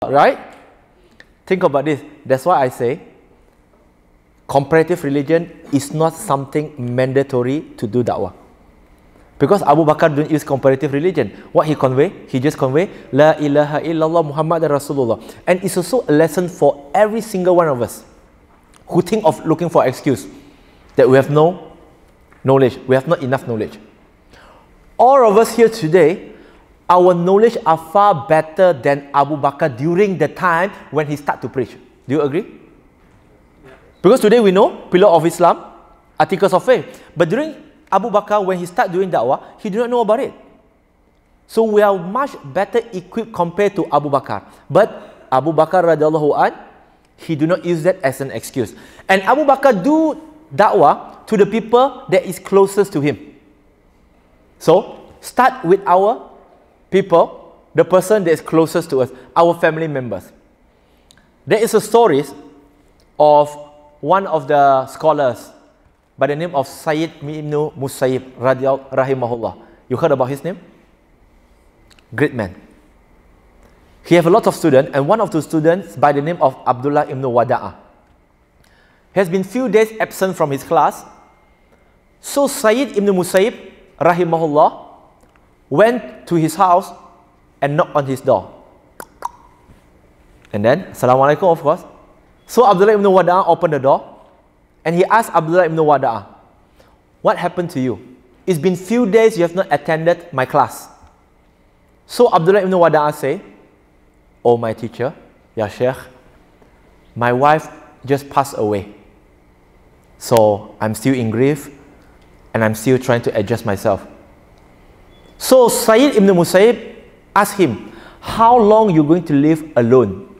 Right? Think about this. That's why I say comparative religion is not something mandatory to do da'wah. Because Abu Bakar didn't use comparative religion. What he convey? He just convey La ilaha illallah Muhammad Rasulullah. And it's also a lesson for every single one of us who think of looking for excuse that we have no knowledge, we have not enough knowledge. All of us here today, our knowledge are far better than Abu Bakar during the time when he started to preach. Do you agree? Yeah. Because today we know Pillar of Islam, Articles of Faith. But during Abu Bakar, when he started doing da'wah, he did not know about it. So we are much better equipped compared to Abu Bakar. But Abu Bakar radiallahu anh, he do not use that as an excuse. And Abu Bakar do da'wah to the people that is closest to him. So start with our people, the person that is closest to us, our family members. There is a story of one of the scholars by the name of Sayyid ibn Musayyib rahimahullah. You heard about his name? Great man. He have a lot of students, and one of the students by the name of Abdullah ibn Wada'a has been few days absent from his class. So Sayyid ibn Musayyib rahimahullah went to his house and knocked on his door. And then, Assalamu alaikum, of course. So Abdullah ibn Wada'a opened the door and he asked Abdullah ibn Wada'a, what happened to you? It's been few days you have not attended my class. So Abdullah ibn Wada'a say, oh my teacher, Ya Sheikh, my wife just passed away. So I'm still in grief and I'm still trying to adjust myself. So Sayyid ibn Musayyib asked him, how long are you going to live alone?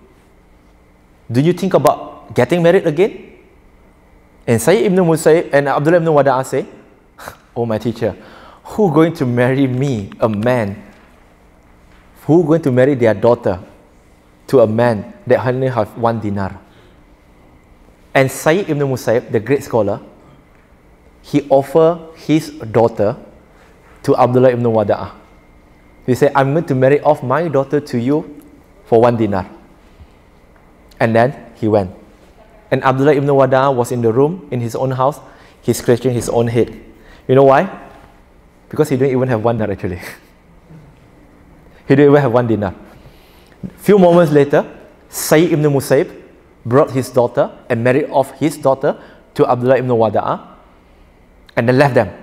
Do you think about getting married again? And Sayyid ibn Musayyib and Abdullah ibn Wada'a say, oh my teacher, who going to marry me, a man? Who going to marry their daughter to a man that only have 1 dinar? And Sayyid ibn Musayyib, the great scholar, he offered his daughter to Abdullah ibn Wada'a. He said, I'm going to marry off my daughter to you for 1 dinar. And then he went. And Abdullah ibn Wada'a was in the room, in his own house. He's scratching his own head. You know why? Because he didn't even have 1 dinar actually. He didn't even have 1 dinar. Few moments later, Sayyid ibn Musayyib brought his daughter and married off his daughter to Abdullah ibn Wada'a and then left them.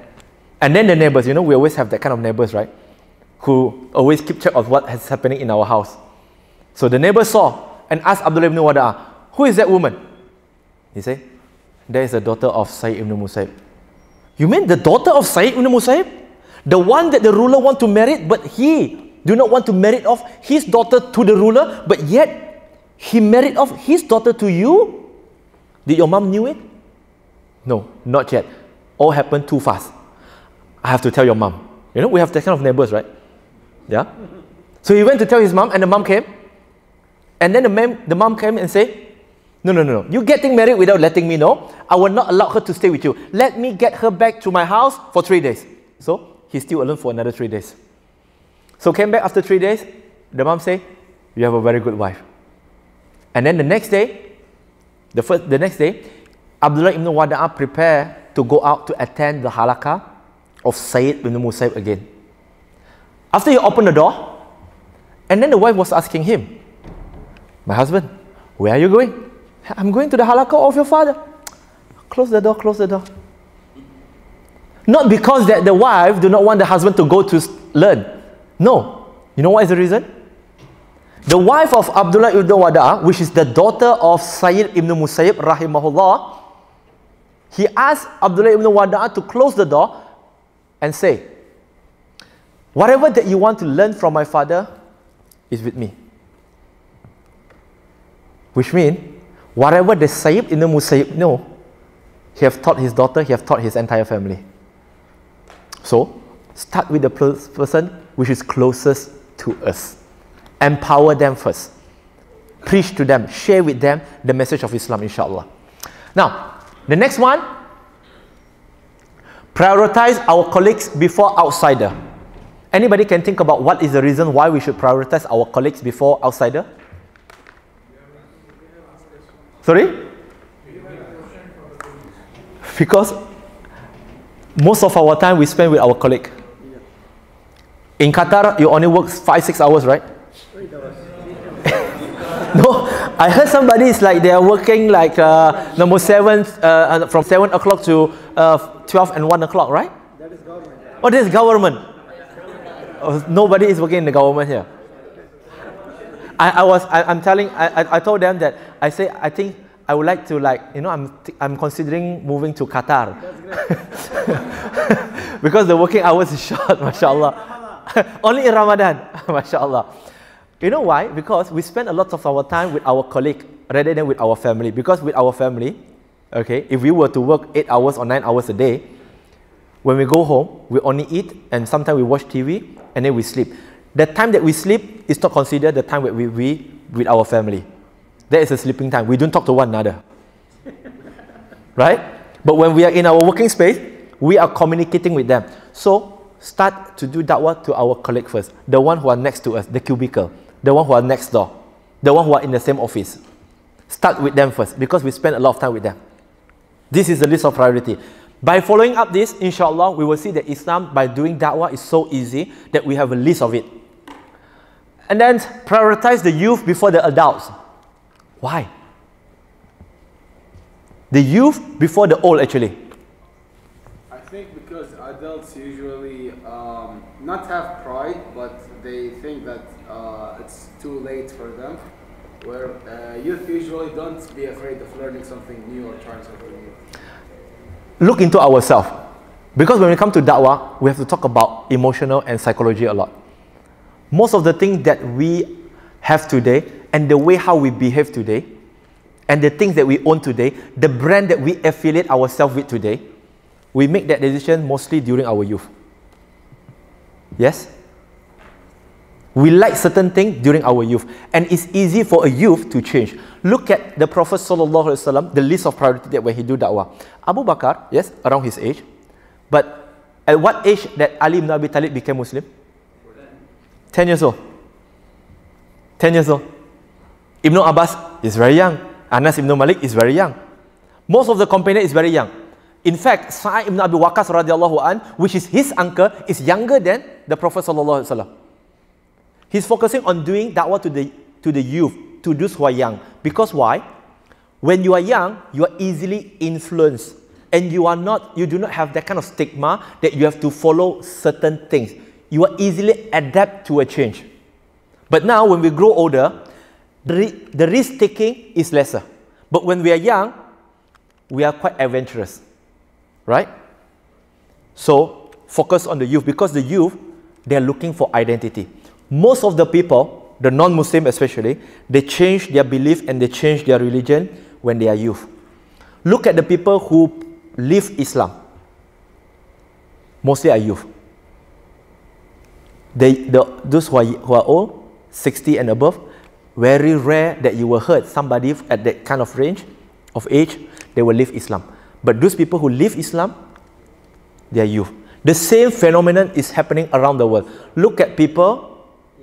And then the neighbors, you know, we always have that kind of neighbors, right? Who always keep track of what is happening in our house. So the neighbor saw and asked Abdullah ibn Wada'a, who is that woman? He said, there is the daughter of Sayyid ibn Musayyib. You mean the daughter of Sayyid ibn Musayyib? The one that the ruler want to marry, but he do not want to marry off his daughter to the ruler, but yet he married off his daughter to you? Did your mom knew it? No, not yet. All happened too fast. I have to tell your mom. You know, we have that kind of neighbors, right? Yeah? So he went to tell his mom, and the mom came. And then the mom came and said, no. You're getting married without letting me know. I will not allow her to stay with you. Let me get her back to my house for 3 days. So he's still alone for another 3 days. So came back after 3 days. The mom said, you have a very good wife. And then the next day, the next day, Abdullah ibn Wada'a prepared to go out to attend the halakah of Sayyid ibn Musayyib again. After he opened the door, and then the wife was asking him, my husband, where are you going? I'm going to the halakah of your father. Close the door, close the door. Not because that the wife do not want the husband to go to learn. No. You know what is the reason? The wife of Abdullah ibn Wada'a, which is the daughter of Sayyid ibn Musayyib rahimahullah, he asked Abdullah ibn Wada'a to close the door and say, whatever that you want to learn from my father is with me. Which means, whatever the Sayyid ibn Musayyib know, he have taught his daughter, he have taught his entire family. So, start with the person which is closest to us. Empower them first. Preach to them, share with them the message of Islam, inshallah. Now, the next one, prioritize our colleagues before outsider. Anybody can think about what is the reason why we should prioritize our colleagues before outsider? Sorry? Because most of our time we spend with our colleague. In Qatar, you only work 5-6 hours, right? No, I heard somebody is like they are working like number 7 from 7 o'clock to 12 and 1 o'clock, right? That is government. Oh, this is government. Oh, nobody is working in the government here. I told them that I think I would like to I'm considering moving to Qatar. Because the working hours is short, mashallah. Only in Ramadan, mashallah. You know why? Because we spend a lot of our time with our colleague rather than with our family. Because with our family, okay, if we were to work 8 hours or 9 hours a day, when we go home, we only eat and sometimes we watch TV and then we sleep. The time that we sleep is not considered the time that we with our family. That is a sleeping time. We don't talk to one another. Right? But when we are in our working space, we are communicating with them. So start to do da'wah to our colleague first. The one who are next to us, the cubicle. The one who are next door. The one who are in the same office. Start with them first because we spend a lot of time with them. This is the list of priority. By following up this, inshallah, we will see that Islam, by doing da'wah, is so easy that we have a list of it. And then prioritize the youth before the adults. Why? The youth before the old, actually. I think because adults usually not have pride, but they think that it's too late for them. Where youth usually don't be afraid of learning something new or trying something new. Look into ourselves. Because when we come to da'wah, we have to talk about emotional and psychology a lot. Most of the things that we have today and the way how we behave today and the things that we own today, the brand that we affiliate ourselves with today, we make that decision mostly during our youth. Yes? We like certain things during our youth. And it's easy for a youth to change. Look at the Prophet ﷺ, the list of priority that when he do da'wah. Abu Bakr, yes, around his age. But at what age that Ali ibn Abi Talib became Muslim? 10 years old. 10 years old. Ibn Abbas is very young. Anas ibn Malik is very young. Most of the companion is very young. In fact, Sa'id ibn Abi Waqqas radiallahu an, which is his uncle, is younger than the Prophet ﷺ. He's focusing on doing da'wah to the youth, to those who are young. Because why? When you are young, you are easily influenced. And you do not have that kind of stigma that you have to follow certain things. You are easily adapt to a change. But now, when we grow older, the risk-taking is lesser. But when we are young, we are quite adventurous. Right? So, focus on the youth. Because the youth, they are looking for identity. Most of the people, the non-Muslim especially, they change their belief and they change their religion when they are youth. Look at the people who live Islam. Mostly are youth. Those who are old, 60 and above, very rare that you will heard somebody at that kind of range of age, they will leave Islam. But those people who leave Islam, they are youth. The same phenomenon is happening around the world. Look at people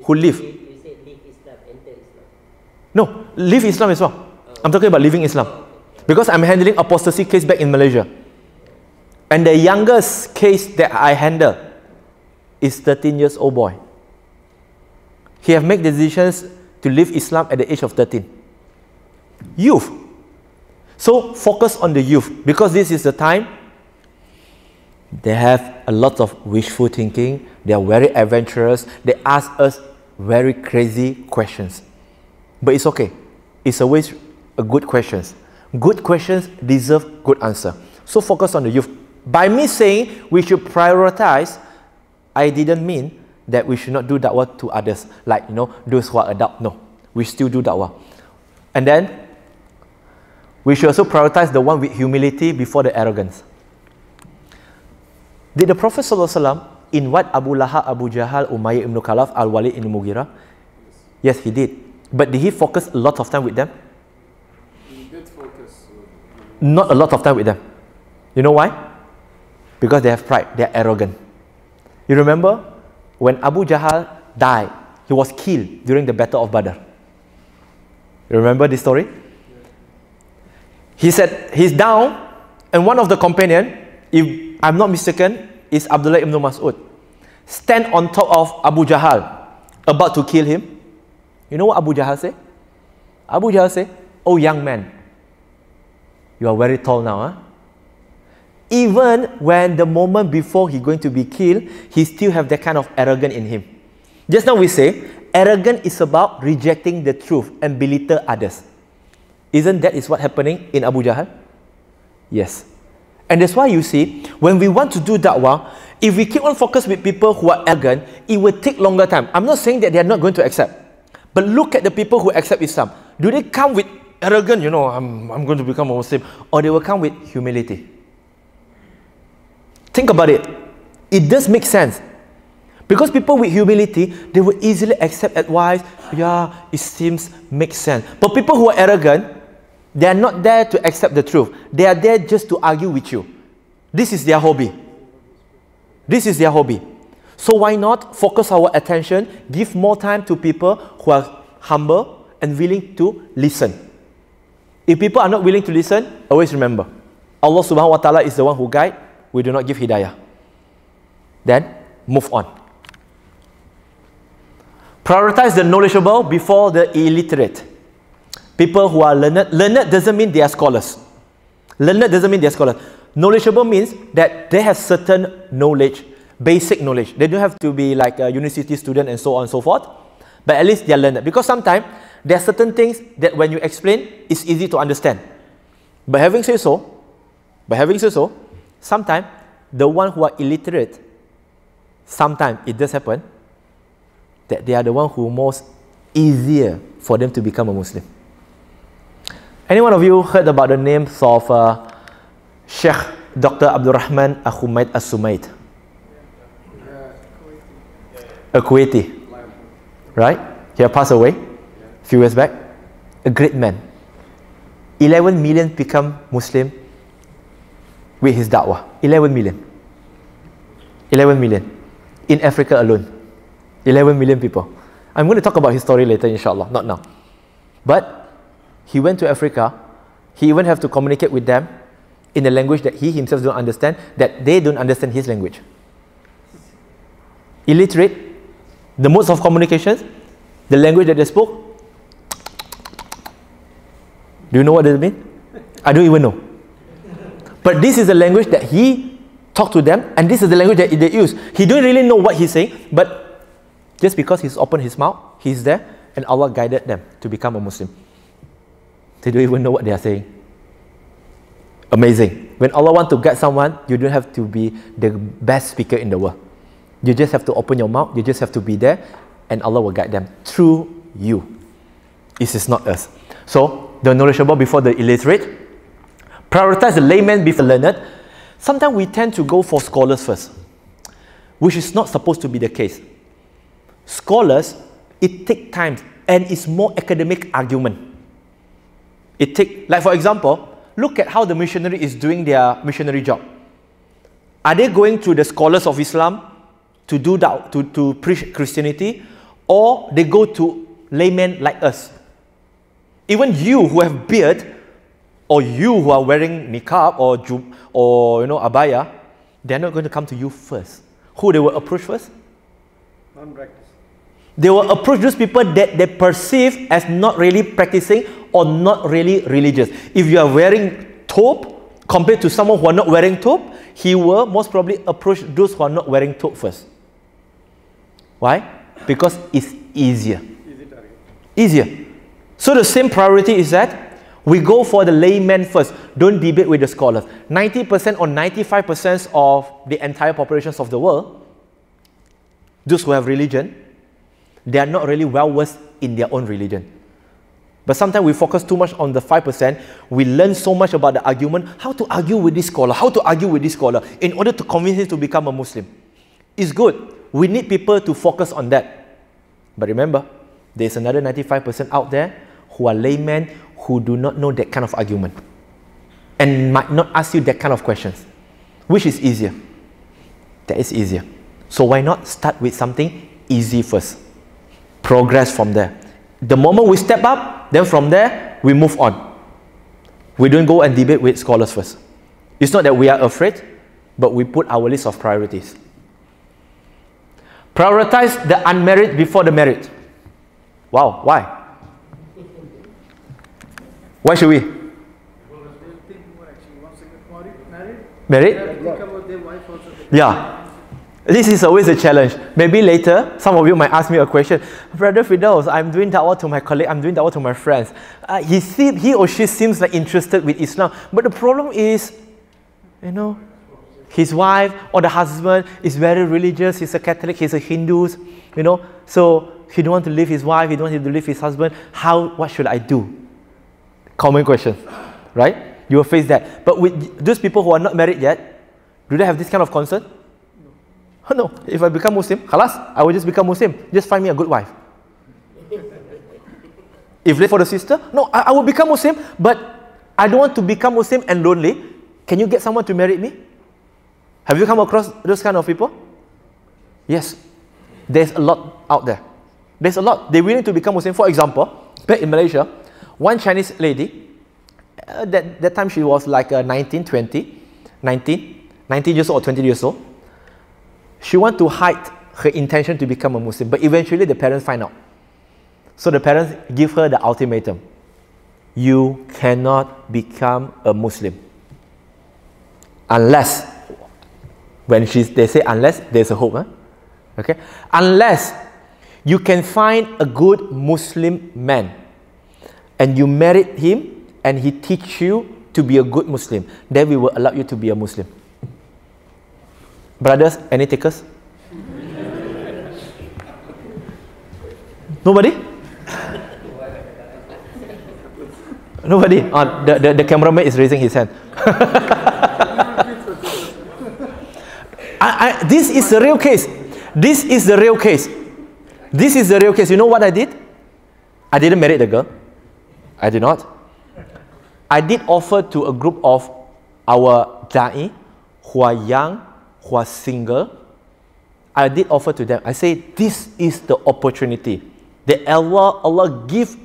who live. You said leave Islam, enter Islam. No, leave Islam as well. I'm talking about leaving Islam. Because I'm handling apostasy case back in Malaysia. And the youngest case that I handle is 13 years old boy. He have made decisions to leave Islam at the age of 13. Youth. So focus on the youth because this is the time they have a lot of wishful thinking. They are very adventurous. They ask us very crazy questions. But it's okay. It's always a good questions. Good questions deserve good answer. So focus on the youth. By me saying we should prioritize, I didn't mean that we should not do da'wah to others, like those who are adult. No, we still do da'wah. And then we should also prioritize the one with humility before the arrogance. Did the Prophet ﷺ invite Abu Lahab, Abu Jahal, Umayyah ibn Khalaf, Al-Walid ibn Mughirah? Yes, he did. But did he focus a lot of time with them? He did focus. Not a lot of time with them. You know why? Because they have pride, they are arrogant. You remember when Abu Jahal died, he was killed during the Battle of Badr. You remember this story? He said, he's down, and one of the companion, if I'm not mistaken, is Abdullah ibn Mas'ud, stand on top of Abu Jahal, about to kill him. You know what Abu Jahal say? Abu Jahal say, "Oh young man, you are very tall now, huh?" Even when the moment before he's going to be killed, he still have that kind of arrogance in him. Just now we say, arrogance is about rejecting the truth and belittle others. Isn't that is what happening in Abu Jahal? Yes. And that's why you see, when we want to do da'wah, if we keep on focus with people who are arrogant, it will take longer time. I'm not saying that they are not going to accept. But look at the people who accept Islam. Do they come with arrogance, you know, I'm going to become a Muslim, or they will come with humility? Think about it. It does make sense. Because people with humility, they will easily accept advice. Yeah, it seems makes sense. But people who are arrogant, they are not there to accept the truth. They are there just to argue with you. This is their hobby. This is their hobby. So why not focus our attention, give more time to people who are humble and willing to listen. If people are not willing to listen, always remember, Allah subhanahu wa ta'ala is the one who guides. We do not give hidayah. Then, move on. Prioritize the knowledgeable before the illiterate. People who are learned. Learned doesn't mean they are scholars. Learned doesn't mean they are scholars. Knowledgeable means that they have certain knowledge, basic knowledge. They don't have to be like a university student and so on and so forth. But at least they are learned. Because sometimes, there are certain things that when you explain, it's easy to understand. But having said so, sometimes, the one who are illiterate, sometimes it does happen, that they are the one who most easier for them to become a Muslim. Any one of you heard about the names of Sheikh Dr. Abdul Rahman Al-Humaid As-Sumaid? A Kuwaiti, right? He had passed away a few years back. A great man. 11 million become Muslim with his da'wah. 11 million. 11 million. In Africa alone. 11 million people. I'm going to talk about his story later, inshallah. Not now. But he went to Africa. He even have to communicate with them in a language that he himself don't understand, that they don't understand his language. Illiterate, the modes of communications, the language that they spoke. Do you know what does it mean? I don't even know. But this is the language that he talked to them, and this is the language that they use. He don't really know what he's saying, but just because he's opened his mouth, he's there, and Allah guided them to become a Muslim. They don't even know what they are saying. Amazing. When Allah wants to guide someone, you don't have to be the best speaker in the world. You just have to open your mouth, you just have to be there, and Allah will guide them through you. This is not us. So, the knowledgeable before the illiterate. Prioritize the layman before the learned. Sometimes we tend to go for scholars first, which is not supposed to be the case. Scholars, it takes time, and it's more academic argument. It takes, like for example, look at how the missionary is doing their missionary job. Are they going to the scholars of Islam to do that, to preach Christianity, or they go to laymen like us? Even you who have beard, or you who are wearing niqab or you know abaya, they're not going to come to you first. Who they will approach first? Non-practice. They will approach those people that they perceive as not really practicing or not really religious. If you are wearing thobe compared to someone who are not wearing thobe, he will most probably approach those who are not wearing thobe first. Why? Because it's easier. Easier. So the same priority is that we go for the layman first. Don't debate with the scholars. 90% or 95% of the entire populations of the world, those who have religion, they are not really well versed in their own religion. But sometimes we focus too much on the 5%. We learn so much about the argument, how to argue with this scholar, how to argue with this scholar in order to convince him to become a Muslim. It's good. We need people to focus on that. But remember, there's another 95% out there who are laymen who do not know that kind of argument and might not ask you that kind of questions. Which is easier? That is easier. So why not start with something easy first? Progress from there. The moment we step up, then from there, we move on. We don't go and debate with scholars first. It's not that we are afraid, but we put our list of priorities. Prioritize the unmarried before the married. Wow, why? Why should we? Well, they think more actually. Once they get married, Married? they have to think about their wife also. Yeah. This is always a challenge. Maybe later, some of you might ask me a question. Brother Firdaus, I'm doing da'wah to my colleague, I'm doing da'wah to my friends. He or she seems like interested with Islam. But the problem is, you know, his wife or the husband is very religious, he's a Catholic, he's a Hindu, you know. So he don't want to leave his wife, he don't want to leave his husband. What should I do? Common question, right? You will face that. But with those people who are not married yet, do they have this kind of concern? No. If I become Muslim, khalas, I will just become Muslim. Just find me a good wife. If they for the sister, no, I will become Muslim, but I don't want to become Muslim and lonely. Can you get someone to marry me? Have you come across those kind of people? Yes. There's a lot out there. There's a lot. They're willing to become Muslim. For example, back in Malaysia, one Chinese lady, that time she was like 19 years old or 20 years old. She wanted to hide her intention to become a Muslim, but eventually the parents find out. So the parents give her the ultimatum. You cannot become a Muslim. Unless, they say unless, there's a hope. Huh? Okay? Unless you can find a good Muslim man and you married him and he teach you to be a good Muslim, then we will allow you to be a Muslim. Brothers, any takers? Nobody? Nobody? Oh, the cameraman is raising his hand. This is the real case. This is the real case. This is the real case. You know what I did? I didn't marry the girl. I did not. I did offer to a group of our da'i who are young, who are single. I did offer to them. I say, this is the opportunity that Allah give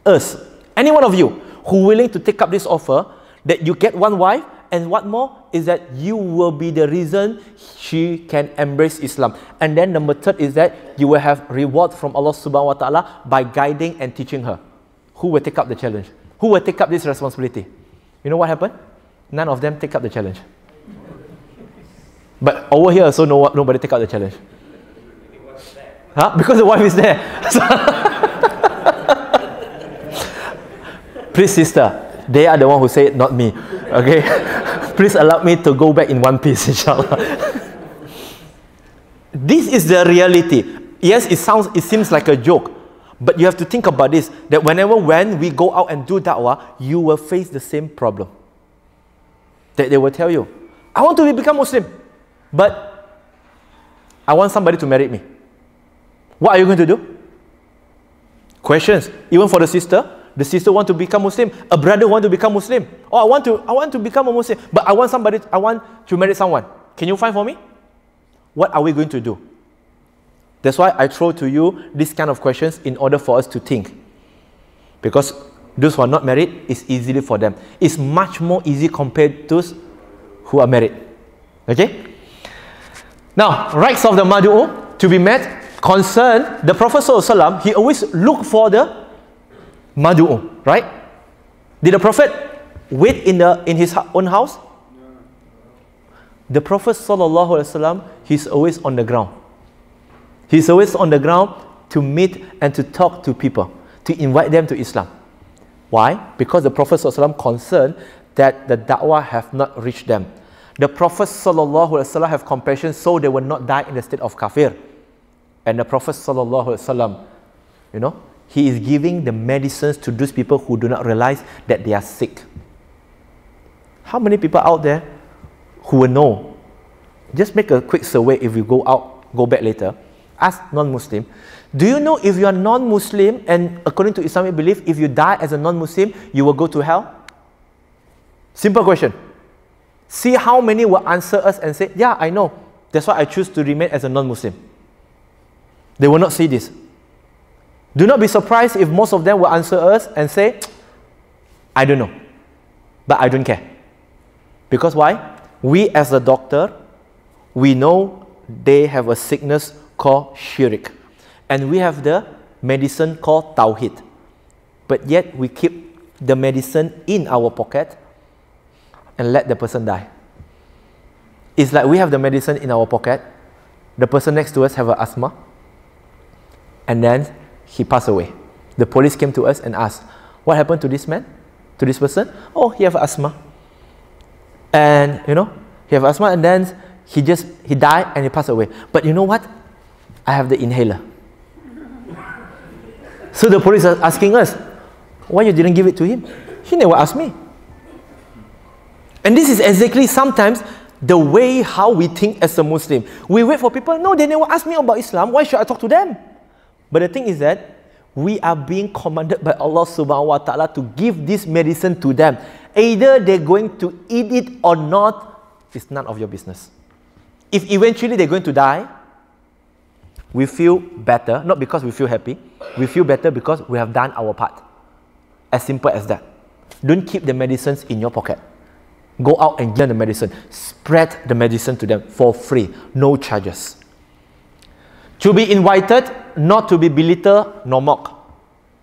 us, any one of you who willing to take up this offer, that you get one wife, and what more is that you will be the reason she can embrace Islam. And then number third is that you will have reward from Allah subhanahu wa ta'ala by guiding and teaching her. Who will take up the challenge? Who will take up this responsibility? You know what happened? None of them take up the challenge. But over here also nobody take up the challenge. Huh? Because the wife is there. Please sister, they are the one who say it, not me. Okay? Please allow me to go back in one piece, inshallah. This is the reality. Yes, it seems like a joke, but you have to think about this, that when we go out and do da'wah, you will face the same problem. That they will tell you, I want to become Muslim, but I want somebody to marry me. What are you going to do? Questions. Even for the sister want to become Muslim, a brother want to become Muslim. Oh, I want to become a Muslim, but I want to marry someone. Can you find for me? What are we going to do? That's why I throw to you this kind of questions in order for us to think. Because those who are not married, it's easily for them. It's much more easy compared to those who are married. Okay? Now, rights of the Madu'u to be met concern the Prophet ﷺ, he always looked for the Madu'u, right? Did the Prophet wait in his own house? The Prophet ﷺ, he's always on the ground. He's always on the ground to meet and to talk to people, to invite them to Islam. Why? Because the Prophet ﷺ concerned that the da'wah have not reached them. The Prophet ﷺ have compassion so they will not die in the state of kafir. And the Prophet ﷺ, you know, he is giving the medicines to those people who do not realize that they are sick. How many people out there who will know? Just make a quick survey if you go back later. Ask non-Muslim. Do you know if you are non-Muslim and according to Islamic belief, if you die as a non-Muslim, you will go to hell? Simple question. See how many will answer us and say, yeah, I know. That's why I choose to remain as a non-Muslim. They will not see this. Do not be surprised if most of them will answer us and say, I don't know. But I don't care. Because why? We as a doctor, we know they have a sickness called shirik. And we have the medicine called tawhid. But yet we keep the medicine in our pocket and let the person die. It's like we have the medicine in our pocket, the person next to us have an asthma, and then he passed away. The police came to us and asked, what happened to this man, to this person? Oh, he have asthma. And you know, he have asthma and then he died and he passed away. But you know what? I have the inhaler. So the police are asking us, why you didn't give it to him? He never asked me. And this is exactly sometimes the way how we think as a Muslim. We wait for people, no, they never asked me about Islam, why should I talk to them? But the thing is that we are being commanded by Allah subhanahu wa ta'ala to give this medicine to them. Either they're going to eat it or not, it's none of your business. If eventually they're going to die, we feel better, not because we feel happy, we feel better because we have done our part. As simple as that. Don't keep the medicines in your pocket. Go out and get the medicine. Spread the medicine to them for free, no charges. To be invited, not to be belittled nor mocked.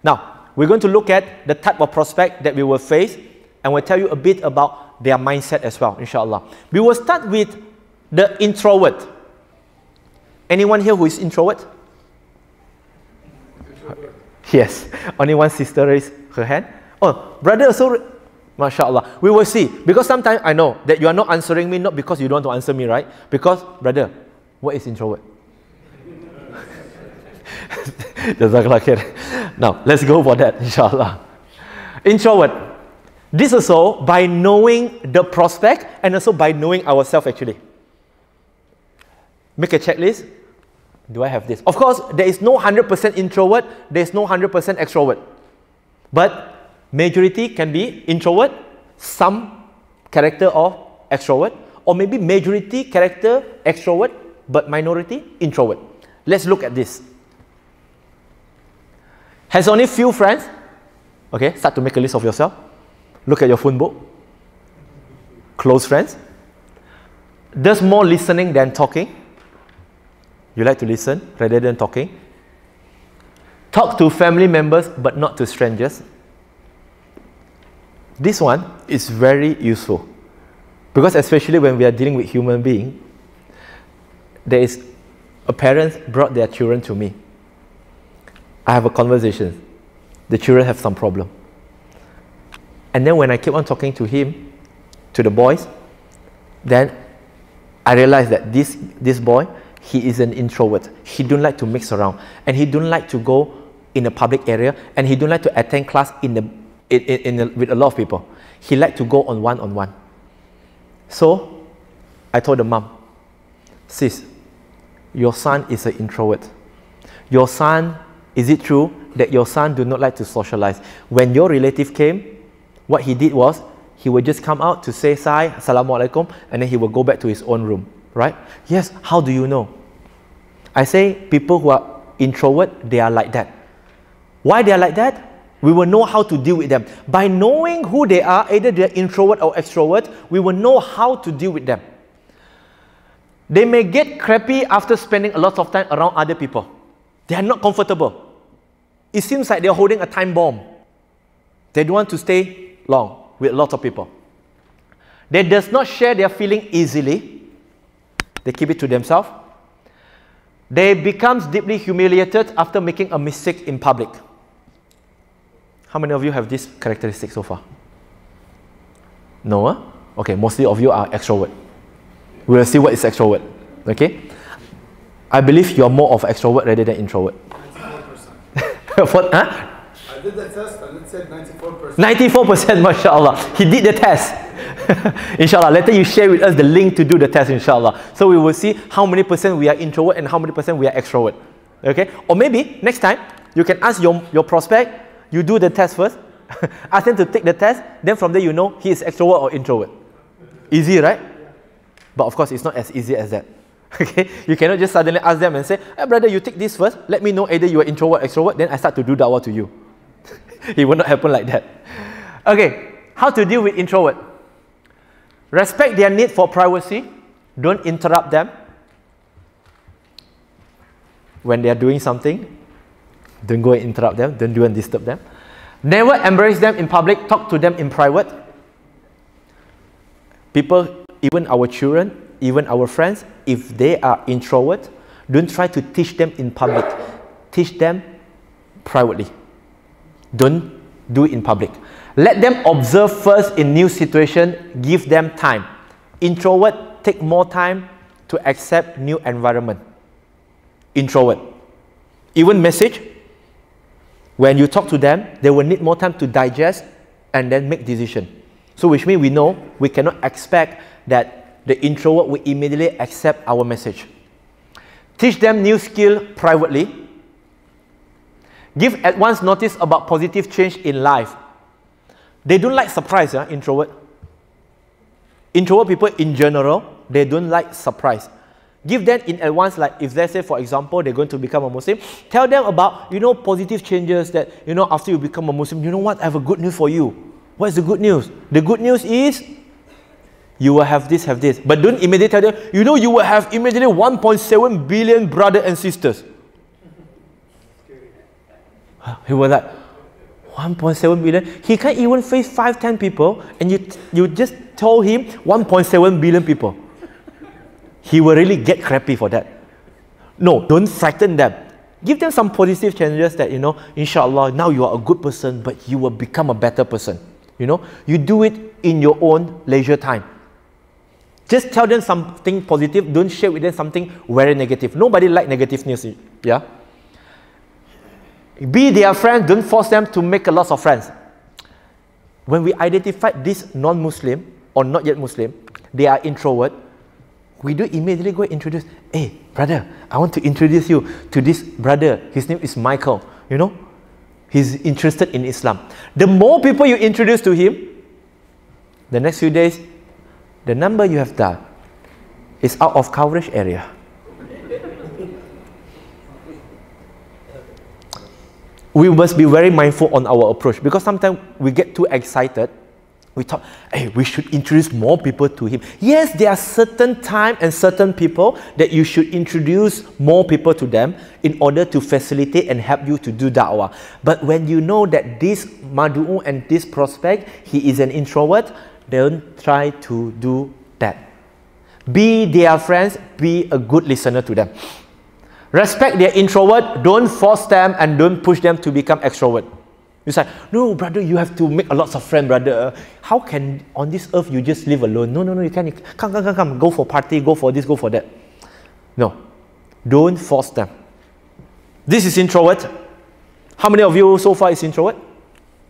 Now, we're going to look at the type of prospect that we will face, and we'll tell you a bit about their mindset as well, inshallah. We will start with the introvert. Anyone here who is introvert? Yes. Only one sister raised her hand. Oh, brother also. MashaAllah. We will see. Because sometimes I know that you are not answering me, not because you don't want to answer me, right? Because, brother, what is introvert? Jazakallah khair. Now, let's go for that, inshallah. Introvert. This also by knowing the prospect and also by knowing ourselves actually. Make a checklist. Do I have this? Of course, there is no 100% introvert, there is no 100% extrovert. But majority can be introvert, some character of extrovert, or maybe majority character extrovert, but minority introvert. Let's look at this. Has only few friends. Okay, start to make a list of yourself. Look at your phone book. Close friends. Does more listening than talking. You like to listen rather than talking. Talk to family members but not to strangers. This one is very useful because especially when we are dealing with human beings, there is a parent brought their children to me. I have a conversation. The children have some problem. And then when I keep on talking to him, to the boys, then I realized that this boy, he is an introvert. He don't like to mix around, and he don't like to go in a public area, and he don't like to attend class with a lot of people. He like to go on one-on-one. So I told the mom, sis, your son is an introvert. Your son, is it true that your son do not like to socialize? When your relative came, what he did was, he would just come out to say Sai, Assalamu alaikum, and then he will go back to his own room, right? Yes, how do you know? I say people who are introvert, they are like that. Why they are like that? We will know how to deal with them. By knowing who they are, either they are introvert or extrovert, we will know how to deal with them. They may get crappy after spending a lot of time around other people. They are not comfortable. It seems like they are holding a time bomb. They don't want to stay long with lots of people. They does not share their feeling easily. They keep it to themselves. They becomes deeply humiliated after making a mistake in public. How many of you have this characteristic so far? No? Huh? Okay, mostly of you are extrovert. We will see what is extrovert. Okay? I believe you are more of extrovert rather than introvert. 94%. What? Huh? I did the test and it said 94%. 94%, mashallah. He did the test. Inshallah, later you share with us the link to do the test, inshallah. So we will see how many percent we are introvert and how many percent we are extrovert. Okay? Or maybe next time you can ask your prospect, you do the test first, ask them to take the test, then from there you know he is extrovert or introvert. Easy, right? But of course it's not as easy as that. Okay? You cannot just suddenly ask them and say, hey brother, you take this first, let me know either you are introvert or extrovert, then I start to do dawah to you. It will not happen like that. Okay, How to deal with introvert? Respect their need for privacy. Don't interrupt them when they are doing something. Don't go and interrupt them. Don't do and disturb them. Never embrace them in public. Talk to them in private. People, even our children, even our friends, if they are introvert, don't try to teach them in public. Teach them privately. Don't do it in public. Let them observe first in new situation. Give them time. Introvert take more time to accept new environment. Introvert. Even message, when you talk to them, they will need more time to digest and then make decision. So which means we know we cannot expect that the introvert will immediately accept our message. Teach them new skill privately. Give at once notice about positive change in life. They don't like surprise, introvert. Introvert people in general, they don't like surprise. Give them in advance, like if they say, for example, they're going to become a Muslim, tell them about, positive changes that, after you become a Muslim, you know what, I have a good news for you. What is the good news? The good news is, you will have this. But don't immediately tell them, you will have immediately 1.7 billion brothers and sisters. He was like, 1.7 billion? He can't even face 5-10 people, and you just told him 1.7 billion people. He will really get crappy for that. No, don't frighten them. Give them some positive changes that, inshallah, now you are a good person, but you will become a better person. You do it in your own leisure time. Just tell them something positive. Don't share with them something very negative. Nobody likes negative news. Yeah? Be their friend. Don't force them to make a lot of friends. When we identify this non-Muslim or not yet Muslim, they are introvert, we do immediately go introduce, hey, brother, I want to introduce you to this brother. His name is Michael. He's interested in Islam. The more people you introduce to him, the next few days, the number you have done is out of coverage area. We must be very mindful on our approach, because sometimes we get too excited. We thought, hey, we should introduce more people to him. Yes, there are certain time and certain people that you should introduce more people to them in order to facilitate and help you to do da'wah. But when you know that this madu'u and this prospect, he is an introvert, don't try to do that. Be their friends, be a good listener to them. Respect their introvert, don't force them and don't push them to become extrovert. You say, no, brother, you have to make a lot of friends, brother. How can on this earth you just live alone? No, you can't. Come. Go for party, go for this, go for that. No. Don't force them. This is introvert. How many of you so far is introvert?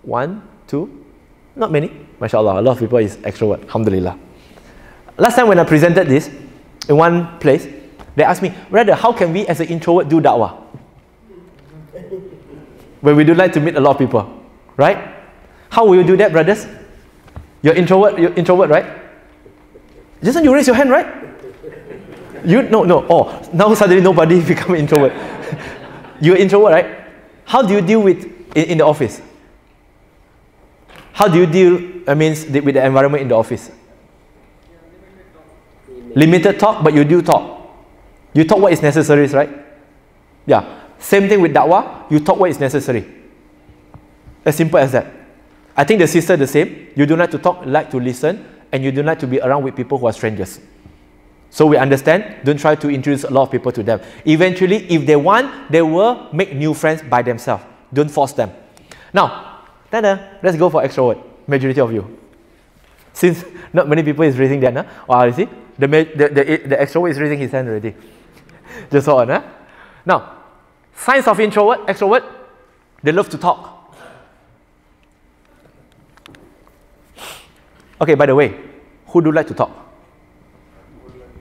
1, 2? Not many. MashaAllah, a lot of people is extrovert. Alhamdulillah. Last time when I presented this in one place, they asked me, brother, how can we as an introvert do da'wah? When we do like to meet a lot of people, right? How will you do that, brothers? You're introvert, right? Just you raise your hand, right? No. Oh, now suddenly nobody become an introvert. You're introvert, right? How do you deal with in the office? How do you deal? With the environment in the office. Limited talk, but you do talk. You talk what is necessary, right? Yeah. Same thing with da'wah, you talk what is necessary. As simple as that. I think the sister the same. You don't like to talk, like to listen, and you don't like to be around with people who are strangers. So we understand, don't try to introduce a lot of people to them. Eventually, if they want, they will make new friends by themselves. Don't force them. Now, let's go for extrovert, majority of you. Since not many people is raising their hand, you see, the extrovert is raising his hand already. Just so on, Now, signs of extrovert, they love to talk. Okay, by the way, who do like to talk?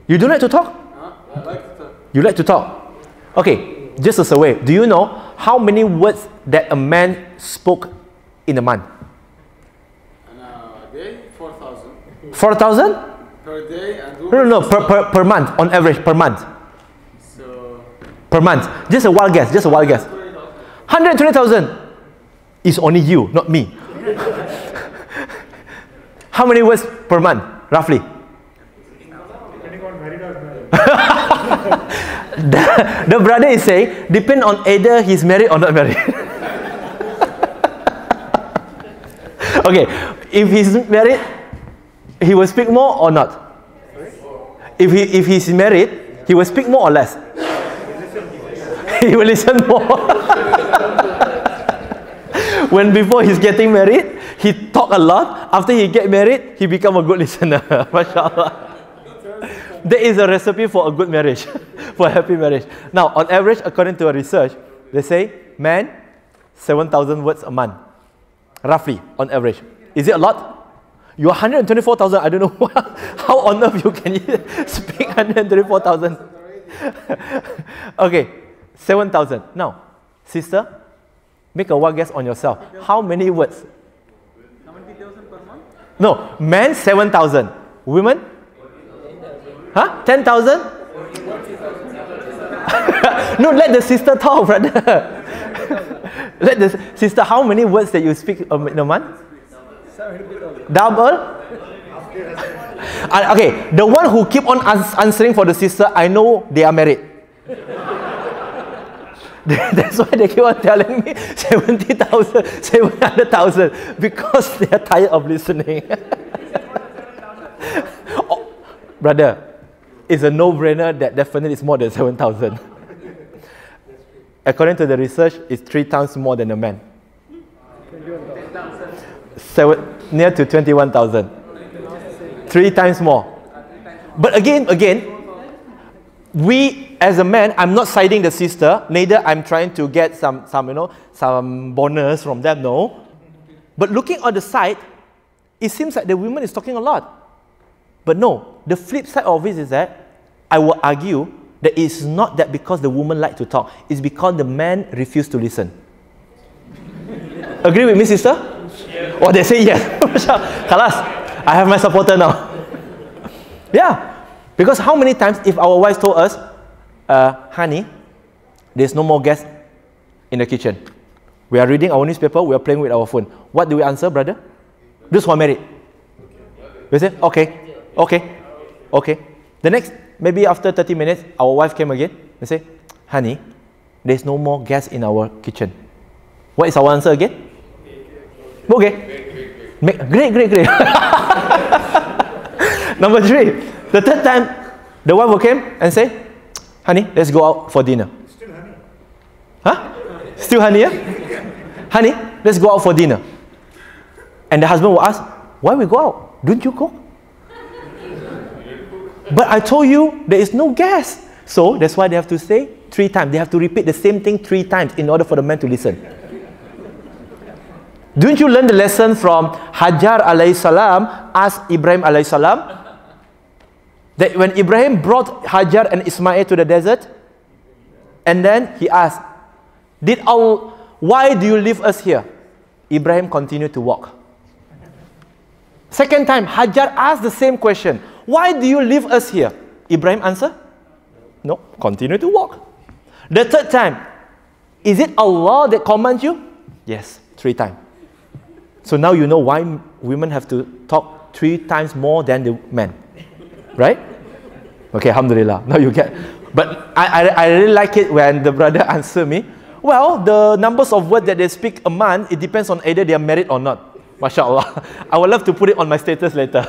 You do like to talk? I like to talk. You like to talk? Okay, just as a way, do you know how many words that a man spoke in a month? A day, 4,000. 4,000? Per day and No, per month, on average, per month. Per month. Just a wild guess. 120,000. It's only you, not me. How many words per month, roughly? Depending on married or married. The brother is saying, depend on either he's married or not married. Okay, if he's married, he will speak more or not? If he's married, he will speak more or less? He will listen more. When before he's getting married, he talk a lot. After he get married, he become a good listener. MashaAllah. That is a recipe for a good marriage, for a happy marriage. Now, on average, according to a research, they say, man, 7,000 words a month. Roughly, on average. Is it a lot? You are 124,000. I don't know how on earth you can speak 124,000. Okay, 7,000. Now, sister, make a wild guess on yourself. How many words? 70,000 per month? No, men 7,000. Women? Huh? 10,000? No, let the sister talk, brother. Let the sister, how many words that you speak in a month? 70,000. Double? Okay, the one who keep on answering for the sister, I know they are married. That's why they keep on telling me 70,000, 700,000, because they are tired of listening. Oh, brother, it's a no-brainer that definitely is more than 7,000. According to the research, it's 3 times more than a man. 21,000. Near to 21,000. 3 times more. But again, we as a man, I'm not siding the sister, neither I'm trying to get some bonus from them, no. But looking on the side, it seems like the woman is talking a lot. But no, the flip side of it is that I will argue that it's not that because the woman like to talk, it's because the man refused to listen. Agree with me, sister? Yes. Oh, they say yes. Khalas, I have my supporter now. Yeah. Because how many times if our wives told us, honey, there's no more gas in the kitchen. We are reading our newspaper, we are playing with our phone. What do we answer, brother? Those who are married. We say, okay. The next, maybe after 30 minutes, our wife came again. They say, honey, there's no more gas in our kitchen. What is our answer again? Okay. Great. Number 3. The third time, the wife will come and say, honey, let's go out for dinner. Still honey. Huh? Still honey, yeah? Honey, let's go out for dinner. And the husband will ask, why we go out? Don't you cook? But I told you there is no gas. So that's why they have to say 3 times. They have to repeat the same thing 3 times in order for the man to listen. Don't you learn the lesson from Hajar alayhi salam asked Ibrahim alayhi salam? That when Ibrahim brought Hajar and Ismail to the desert, and then he asked, why do you leave us here? Ibrahim continued to walk. Second time, Hajar asked the same question. Why do you leave us here? Ibrahim answered, no, continue to walk. The third time, is it Allah that commands you? Yes, 3 times. So now you know why women have to talk 3 times more than the men. Right? Okay, alhamdulillah. Now you get. But I really like it when the brother answered me. Well, the numbers of words that they speak a month, it depends on either they are married or not. MashaAllah. I would love to put it on my status later.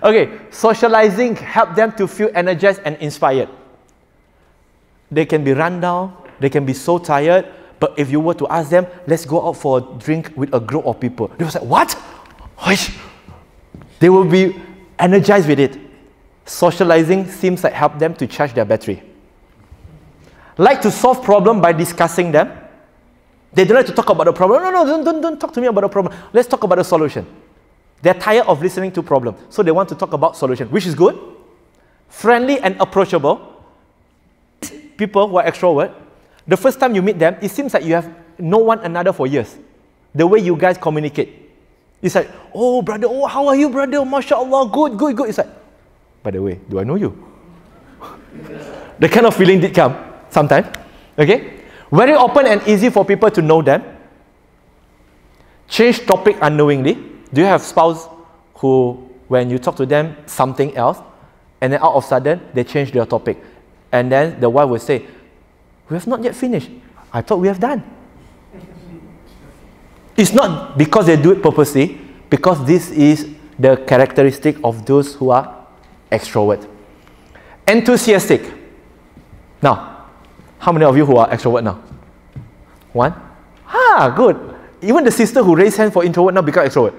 Okay, socializing help them to feel energized and inspired. They can be run down, they can be so tired, but if you were to ask them, let's go out for a drink with a group of people, they will say, what? They will be energized with it. Socializing seems like help them to charge their battery. Like to solve problem by discussing them. They don't like to talk about the problem. No, don't talk to me about the problem. Let's talk about the solution. They're tired of listening to problem, so they want to talk about solution, which is good. Friendly and approachable. People who are extrovert, the first time you meet them, it seems like you have known one another for years. The way you guys communicate. It's like, oh brother, oh how are you brother? MashaAllah, good. It's like, by the way, do I know you? The kind of feeling did come sometimes. Okay? Very open and easy for people to know them. Change topic unknowingly. Do you have spouse who, when you talk to them something else, and then out of sudden, they change their topic. And then the wife will say, we have not yet finished. I thought we have done. It's not because they do it purposely, because this is the characteristic of those who are extrovert. Enthusiastic. Now, how many of you who are extrovert now? One? Ah, good. Even the sister who raised hand for introvert now become extrovert.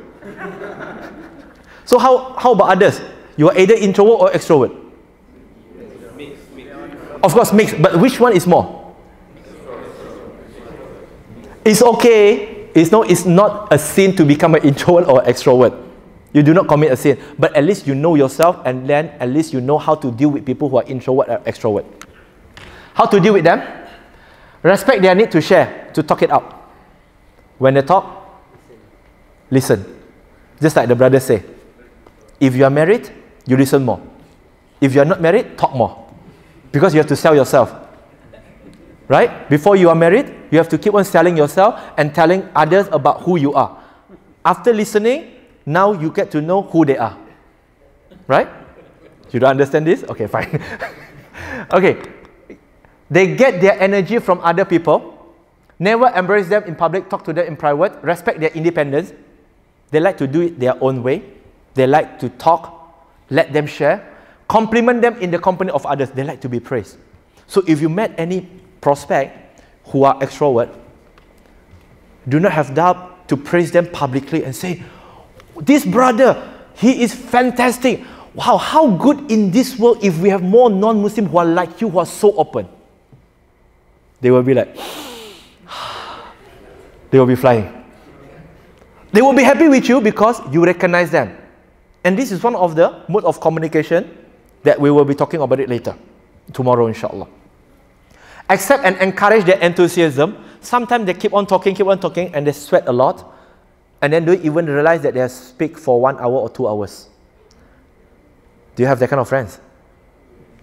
So how about others? You are either introvert or extrovert? Of course, mixed. But which one is more? It's okay. It's not a sin to become an introvert or extrovert. You do not commit a sin. But at least you know yourself, and then at least you know how to deal with people who are introvert or extrovert. How to deal with them? Respect their need to share, to talk it out. When they talk, listen. Just like the brothers say. If you are married, you listen more. If you are not married, talk more. Because you have to sell yourself. Right? Before you are married, you have to keep on selling yourself and telling others about who you are. After listening, now you get to know who they are. Right? You don't understand this? Okay, fine. Okay. They get their energy from other people. Never embrace them in public, talk to them in private, respect their independence. They like to do it their own way. They like to talk, let them share. Compliment them in the company of others. They like to be praised. So if you met any prospect who are extrovert, do not have doubt to praise them publicly and say, this brother, he is fantastic. Wow, how good in this world if we have more non-Muslims who are like you, who are so open. They will be like, they will be flying. They will be happy with you because you recognize them. And this is one of the mode of communication that we will be talking about it later, tomorrow inshallah. Accept and encourage their enthusiasm. Sometimes they keep on talking, and they sweat a lot. And then don't even realize that they speak for 1 hour or 2 hours. Do you have that kind of friends?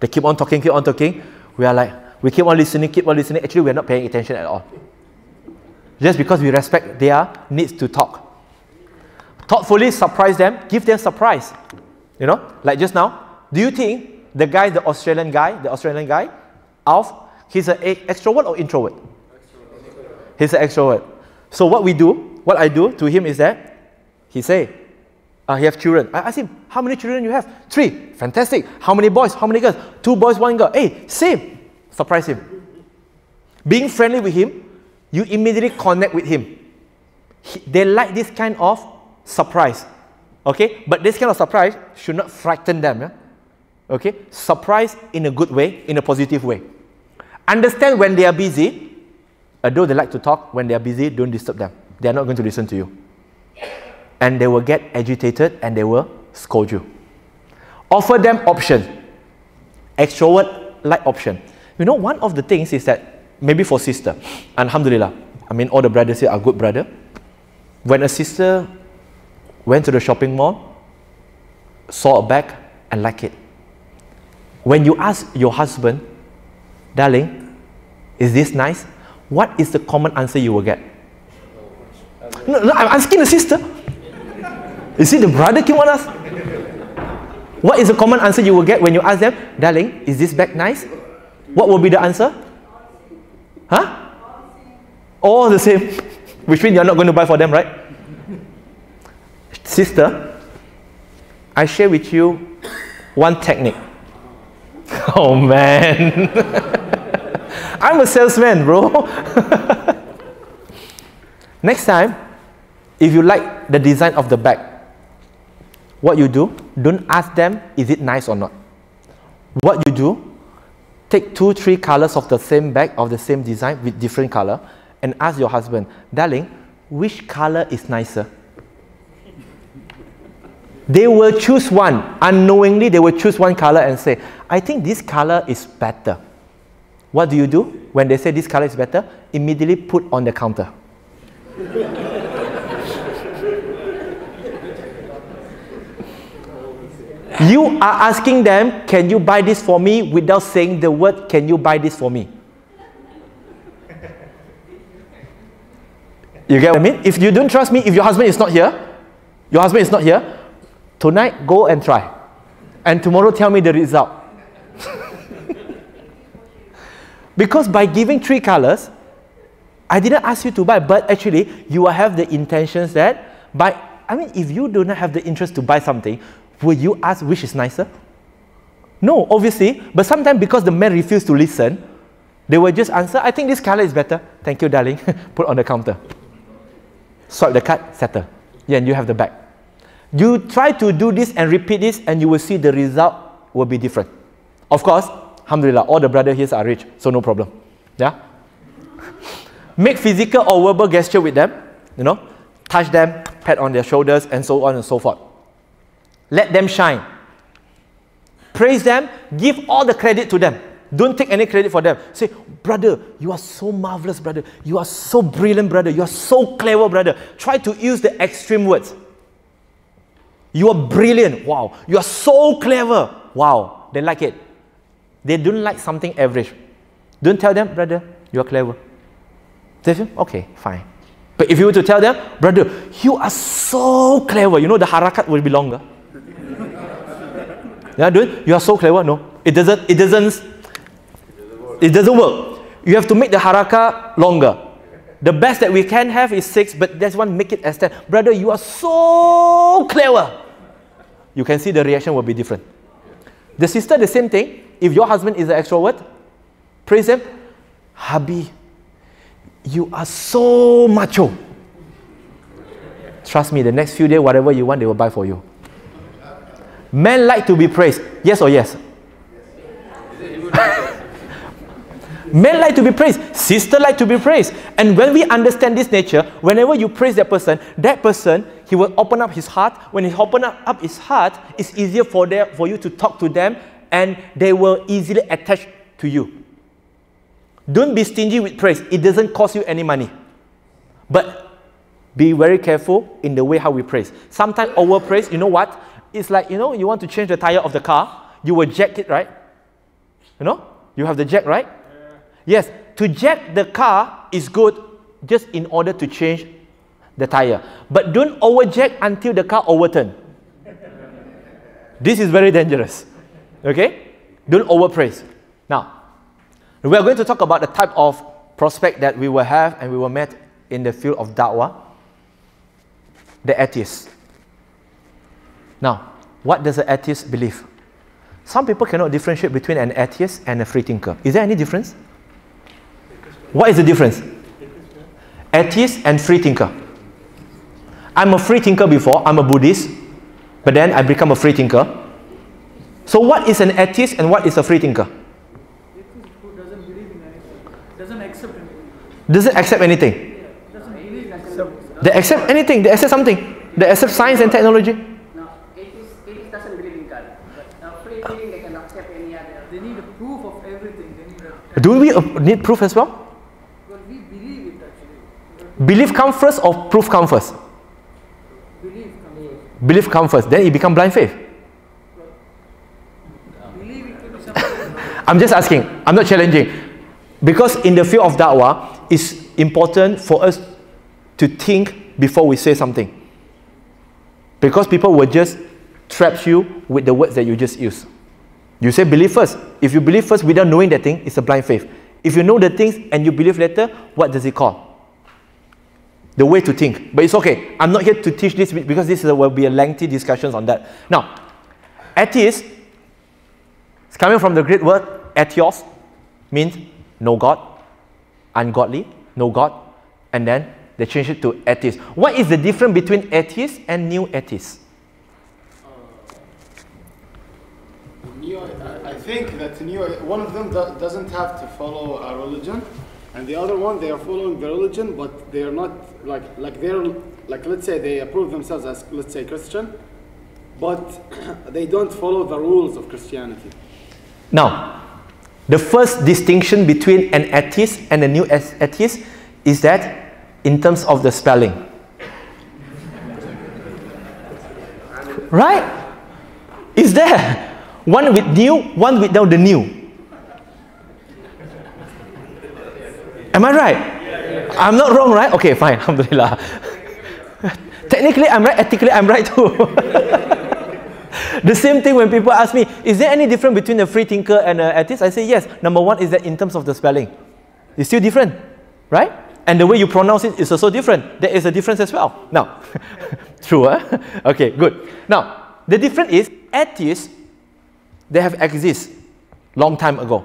They keep on talking. We are like, we keep on listening. Actually, we are not paying attention at all. Just because we respect their needs to talk. Thoughtfully surprise them, give them surprise. You know, like just now, do you think the guy, the Australian guy, Alf, he's an extrovert or introvert? He's an extrovert. So what I do to him is that, he say, he have children. I ask him, how many children you have? 3. Fantastic. How many boys? How many girls? 2 boys, 1 girl. Hey, same. Surprise him. Being friendly with him, you immediately connect with him. They like this kind of surprise. Okay? But this kind of surprise should not frighten them. Yeah? Okay? Surprise in a good way, in a positive way. Understand when they are busy. Although they like to talk, when they are busy, don't disturb them. They are not going to listen to you. And they will get agitated and they will scold you. Offer them options. Extrovert like option. You know, one of the things is that, maybe for sister, alhamdulillah, I mean all the brothers here are good brother. When a sister went to the shopping mall, saw a bag and liked it. When you ask your husband, darling, is this nice? What is the common answer you will get? No, I'm asking the sister. You see, the brother came on us. What is the common answer you will get when you ask them, darling, is this bag nice? What will be the answer? Huh? All the same. Which means you're not going to buy for them, right? Sister, I share with you one technique. Oh man. I'm a salesman, bro. Next time, if you like the design of the bag, what you do, don't ask them, is it nice or not? What you do, take 2-3 colors of the same bag, of the same design with different color, and ask your husband, darling, which color is nicer? They will choose one. Unknowingly, they will choose one color and say, I think this color is better. What do you do? When they say this color is better, immediately put on the counter. You are asking them, can you buy this for me, without saying the word, can you buy this for me? You get what I mean? If you don't trust me, if your husband is not here, Your husband is not here. Tonight, go and try. And tomorrow, tell me the result. Because by giving 3 colors, I didn't ask you to buy, but actually, you will have the intentions that if you do not have the interest to buy something, will you ask which is nicer? No, obviously. But sometimes because the man refused to listen, they will just answer, I think this color is better. Thank you, darling. Put on the counter. Swipe the card, settle. Yeah, and you have the bag. You try to do this and repeat this, and you will see the result will be different. Of course, alhamdulillah, all the brothers here are rich, so no problem. Yeah? Make physical or verbal gesture with them, touch them, pat on their shoulders, and so on and so forth. Let them shine. Praise them, give all the credit to them. Don't take any credit for them. Say, brother, you are so marvelous, brother. You are so brilliant, brother. You are so clever, brother. Try to use the extreme words. You are brilliant. Wow. You are so clever. Wow. They like it. They don't like something average. Don't tell them, brother, you are clever. They say, okay, fine. But if you were to tell them, brother, you are so clever, the harakat will be longer. Yeah, dude, you are so clever. No, it doesn't work. You have to make the haraka longer. The best that we can have is 6, but that's one, make it as 10. Brother, you are so clever. You can see the reaction will be different. The sister, the same thing. If your husband is an extrovert, praise him. Hubby, you are so macho. Trust me, the next few days, whatever you want, they will buy for you. Men like to be praised. Yes or yes? Men like to be praised. Sister like to be praised. And when we understand this nature, whenever you praise that person, he will open up his heart. When he opens up his heart, it's easier for you to talk to them, and they will easily attach to you. Don't be stingy with praise. It doesn't cost you any money. But be very careful in the way how we praise. Sometimes overpraise, you know what? It's like, you want to change the tire of the car, you will jack it, right? You have the jack, right? Yes, to jack the car is good just in order to change the tire. But don't overjack until the car overturns. This is very dangerous. Okay? Don't overpraise. Now, we are going to talk about the type of prospect that we will have and we will meet in the field of da'wah. The atheists. Now, what does an atheist believe? Some people cannot differentiate between an atheist and a free thinker. Is there any difference? What is the difference? Atheist and free thinker. I'm a free thinker before, I'm a Buddhist, but then I become a free thinker. So what is an atheist and what is a free thinker? Atheist who doesn't believe in anything, doesn't accept anything. Doesn't accept anything. Doesn't believe in anything. They accept anything, they accept something. They accept science and technology. No, atheist doesn't believe in God. But free thinking, they can accept any other. They need a proof of everything. They need a Do we need proof as well? Well, we believe it actually. Belief come first or proof come first? Belief comes first. Belief come first, then it become blind faith. Believe it can be something. I'm just asking, I'm not challenging. Because in the field of da'wah, it's important for us to think before we say something. Because people will just trap you with the words that you just use. You say believe first. If you believe first without knowing that thing, it's a blind faith. If you know the things and you believe later, what does it call? The way to think. But it's okay. I'm not here to teach this because this will be a lengthy discussion on that. Now, atheist, it's coming from the Greek word atheos, means no God, ungodly, no God, and then they change it to atheist. What is the difference between atheist and new atheist? I think that one of them doesn't have to follow a religion, and the other one, they are following the religion, but they are not like let's say they approve themselves as, let's say, Christian, but they don't follow the rules of Christianity. Now, the first distinction between an atheist and a new atheist is that in terms of the spelling. Right? Is there? One with new, one without the new. Am I right? I'm not wrong, right? Okay, fine. Alhamdulillah. Technically, I'm right. Ethically, I'm right too. The same thing when people ask me, is there any difference between a free thinker and an atheist? I say yes. Number one is that in terms of the spelling, it's still different, right? And the way you pronounce it is also different. There is a difference as well. Now, true, huh? Okay, good. Now, the difference is atheists, they have exist long time ago,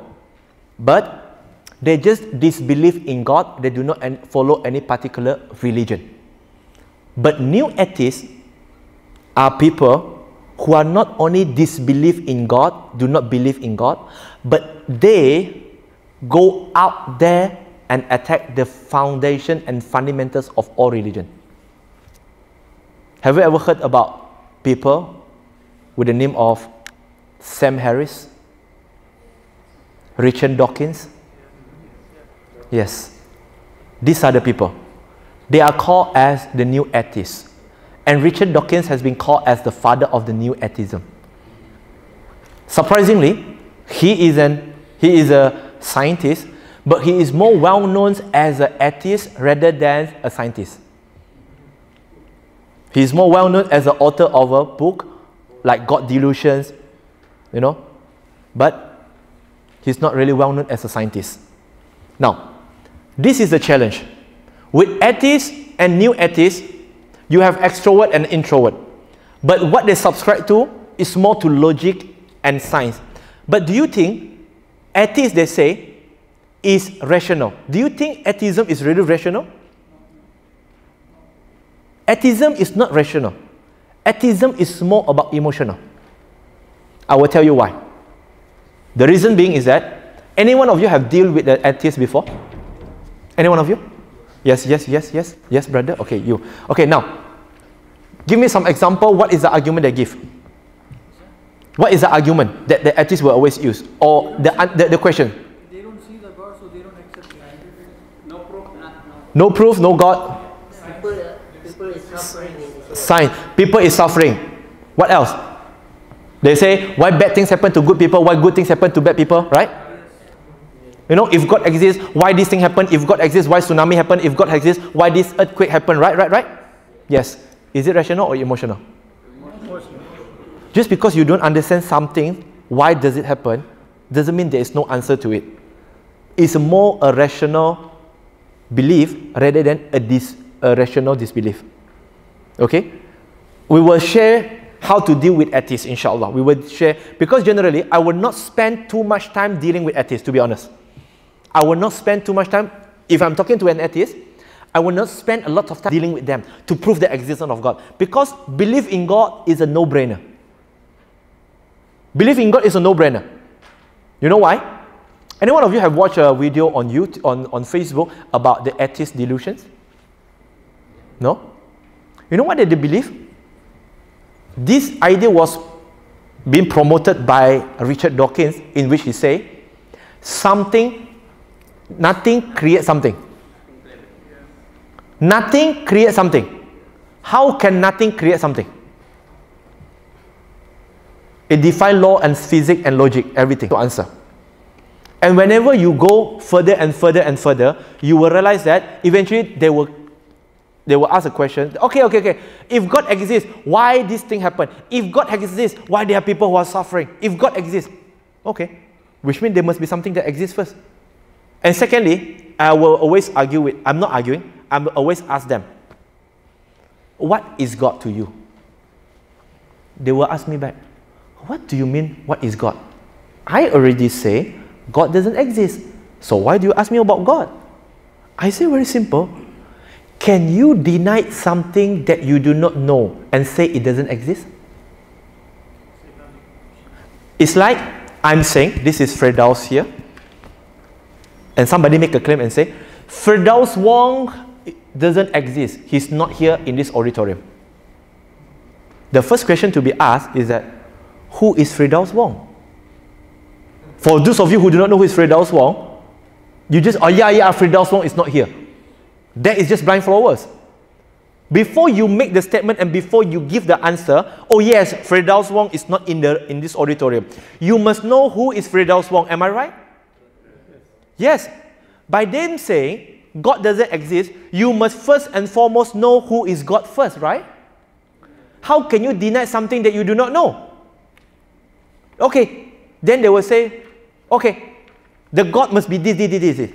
but they just disbelieve in God. They do not follow any particular religion. But new atheists are people who are not only disbelieve in God, do not believe in God, but they go out there and attack the foundation and fundamentals of all religion. Have you ever heard about people with the name of Sam Harris, Richard Dawkins? Yes. These are the people. They are called as the new atheists. And Richard Dawkins has been called as the father of the new atheism. Surprisingly, he is a scientist, but he is more well known as an atheist rather than a scientist. He is more well known as the author of a book like God Delusions, you know, but he's not really well known as a scientist. Now, this is the challenge. With atheists and new atheists, you have extrovert and introvert. But what they subscribe to is more to logic and science. But do you think atheists, they say, is rational? Do you think atheism is really rational? Atheism is not rational. Atheism is more about emotional. I will tell you why. The reason being is that any one of you have dealt with an atheist before? Any one of you? Yes, yes, yes, yes. Yes, brother. Okay, you. Okay, now, give me some example. What is the argument they give? What is the argument that the atheists will always use? Or the question? They don't see the God, so they don't accept the God. No proof, No proof, no God. People is suffering. Sign. People is suffering. What else? They say, why bad things happen to good people? Why good things happen to bad people? Right? You know, if God exists, why this thing happen? If God exists, why tsunami happen? If God exists, why this earthquake happen? Right? Yes. Is it rational or emotional? Just because you don't understand something, why does it happen, doesn't mean there is no answer to it. It's more a rational belief rather than a rational disbelief. Okay? We will share how to deal with atheists, inshallah. We will share, because generally, I will not spend too much time dealing with atheists, to be honest. I will not spend too much time, if I'm talking to an atheist, I will not spend a lot of time dealing with them to prove the existence of God. Because belief in God is a no-brainer. Belief in God is a no-brainer. You know why? Any one of you have watched a video on YouTube, on Facebook about the atheist delusions? No? You know what they believe? This idea was being promoted by Richard Dawkins, in which he say, nothing creates something. Nothing creates something. How can nothing create something? It defies law and physics and logic, everything to answer. And whenever you go further and further and further, you will realize that eventually they will ask a question. Okay. If God exists, why this thing happened? If God exists, why there are people who are suffering? If God exists, okay, which means there must be something that exists first. And secondly, I will always argue with, I'm not arguing, I will always ask them, what is God to you? They will ask me back, what do you mean, what is God? I already say, God doesn't exist. So why do you ask me about God? I say very simple. Can you deny something that you do not know and say it doesn't exist? It's like I'm saying, this is Firdaus here, and somebody make a claim and say, Firdaus Wong doesn't exist. He's not here in this auditorium. The first question to be asked is that, who is Firdaus Wong? For those of you who do not know who is Firdaus Wong, you just, Firdaus Wong is not here. That is just blind followers. Before you make the statement and before you give the answer, oh yes, Firdaus Wong is not in this auditorium, you must know who is Firdaus Wong. Am I right? Yes. By them saying God doesn't exist, you must first and foremost know who is God first, right? How can you deny something that you do not know? Okay, then they will say, okay, the God must be this.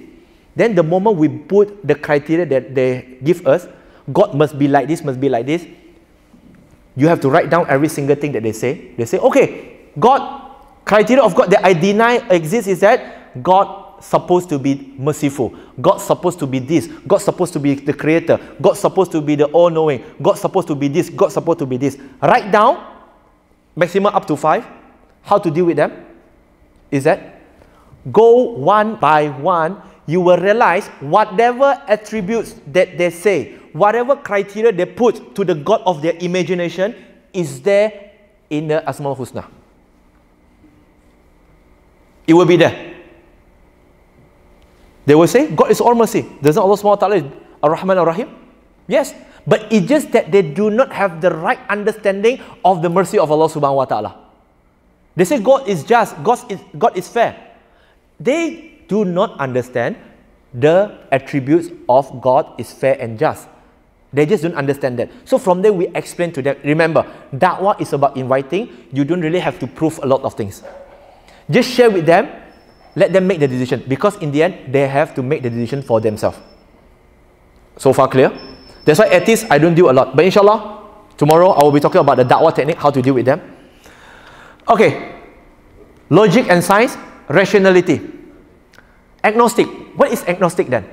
Then the moment we put the criteria that they give us, God must be like this, you have to write down every single thing that they say. They say, okay, God, criteria of God that I deny exists is that God supposed to be merciful. God supposed to be this. God supposed to be the creator. God supposed to be the all-knowing. God supposed to be this. God supposed to be this. Write down, maximum up to 5. How to deal with them is that go one by one, you will realize whatever attributes that they say, whatever criteria they put to the God of their imagination is there in the Asmaul Husna. It will be there. They will say, God is all mercy. Doesn't Allah subhanahu wa ta'ala Ar-Rahman Ar-Rahim? Yes. But it's just that they do not have the right understanding of the mercy of Allah subhanahu wa ta'ala. They say God is just, God is fair. They do not understand the attributes of God is fair and just. They just don't understand that. So from there we explain to them. Remember, da'wah is about inviting. You don't really have to prove a lot of things. Just share with them. Let them make the decision. Because in the end, they have to make the decision for themselves. So far clear? That's why atheists, I don't do a lot. But inshallah, tomorrow I will be talking about the da'wah technique, how to deal with them. Okay. Logic and science, rationality. Agnostic. What is agnostic then?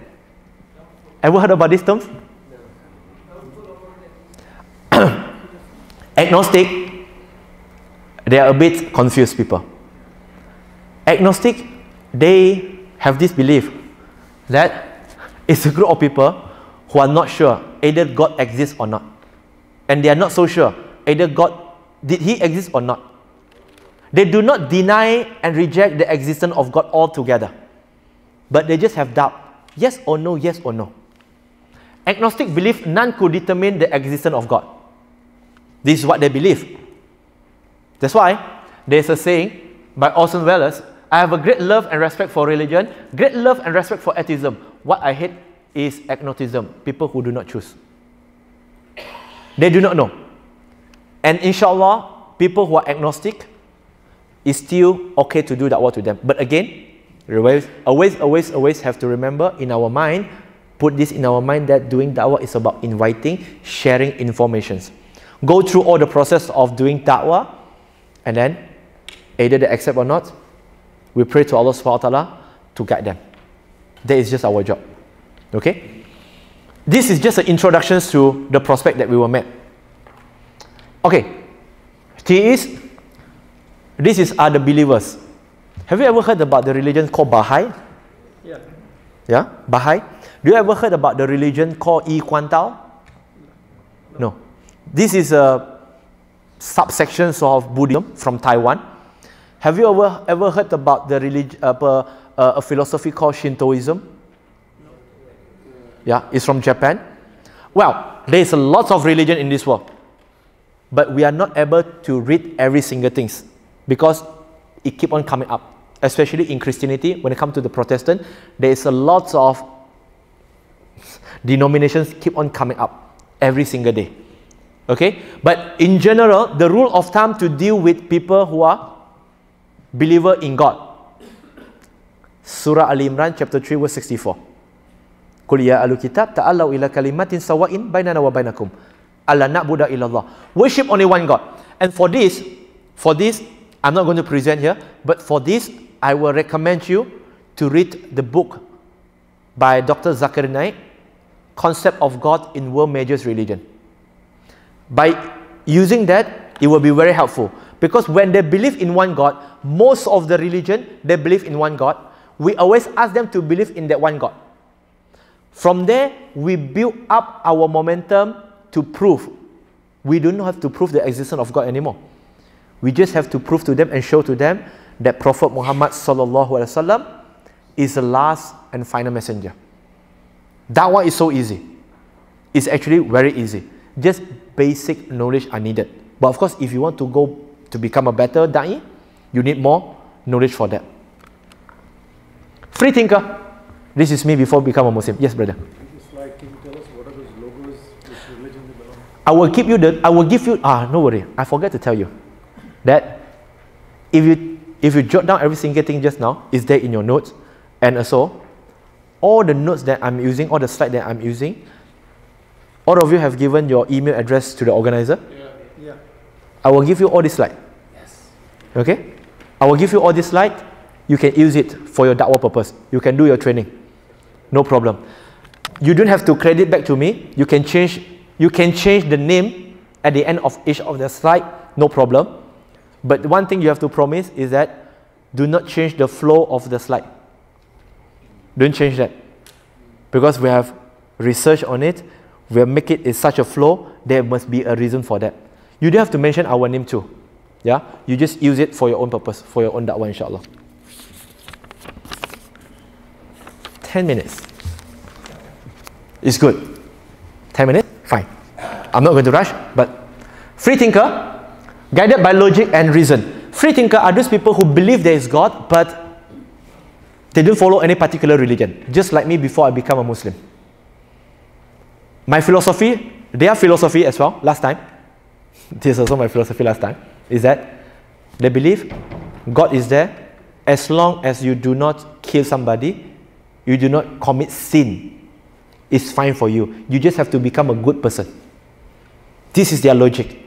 Ever heard about these terms? Agnostic, they are a bit confused people. Agnostic, they have this belief that it's a group of people who are not sure either God exists or not. And they are not so sure either God, did He exist or not. They do not deny and reject the existence of God altogether. But they just have doubt. Yes or no, yes or no. Agnostic believe none could determine the existence of God. This is what they believe. That's why there's a saying by Orson Welles, I have a great love and respect for religion, great love and respect for atheism. What I hate is agnosticism, people who do not choose. They do not know. And inshallah, people who are agnostic, it's still okay to do da'wah to them. But again, always have to remember in our mind, put this in our mind that doing da'wah is about inviting, sharing informations. Go through all the process of doing da'wah, and then either they accept or not, we pray to Allah subhanahu wa ta'ala to guide them. That is just our job. Okay? This is just an introduction to the prospect that we were met. Okay. These are the believers. Have you ever heard about the religion called Baha'i? Yeah. Yeah? Baha'i? Do you ever heard about the religion called Yi Kuan Tao? No. This is a subsection of Buddhism from Taiwan. Have you ever heard about the religion, a philosophy called Shintoism? Yeah, it's from Japan. Well, there is a lot of religion in this world, but we are not able to read every single thing because it keep on coming up. Especially in Christianity, when it comes to the Protestant, there is a lot of denominations keep on coming up every single day. Okay, but in general, the rule of thumb to deal with people who are believer in God. Surah Al-Imran chapter 3 verse 64. Qul ya ahlul kitab ta'allaw ila kalimatin sawa'in bainana wa bainakum alla na'budu illallah. Worship only one God. And for this, I'm not going to present here, but for this, I will recommend you to read the book by Dr. Zakir Naik, Concept of God in World Majors Religion. By using that, it will be very helpful. Because when they believe in one God, most of the religion, they believe in one God. We always ask them to believe in that one God. From there, we build up our momentum to prove. We do not have to prove the existence of God anymore. We just have to prove to them and show to them that Prophet Muhammad sallallahu alaihi wasallam is the last and final messenger. Da'wah is so easy. It's actually very easy. Just basic knowledge are needed. But of course, if you want to go to become a better da'i, you need more knowledge for that. Free thinker. This is me before become a Muslim. Yes, brother. It's like, can you tell us what are those logos, which religion they belong I will give you, no worry, I forgot to tell you that if you jot down every single thing just now, it's there in your notes, and also all the notes that I'm using, all the slides that I'm using, all of you have given your email address to the organizer. Yeah. I will give you all this slide. Yes. Okay? I will give you all this slide. You can use it for your da'wah purpose. You can do your training. No problem. You don't have to credit back to me. You can change the name at the end of each of the slide. No problem. But one thing you have to promise is that do not change the flow of the slide. Don't change that. Because we have research on it. We have make it in such a flow. There must be a reason for that. You don't have to mention our name too. Yeah? You just use it for your own purpose, for your own da'wah, inshallah. 10 minutes. It's good. 10 minutes? Fine. I'm not going to rush, but free thinker, guided by logic and reason. Free thinker are those people who believe there is God, but they don't follow any particular religion. Just like me before I become a Muslim. My philosophy, their philosophy as well, last time, this is also my philosophy last time, is that they believe God is there as long as you do not kill somebody, you do not commit sin. It's fine for you. You just have to become a good person. This is their logic.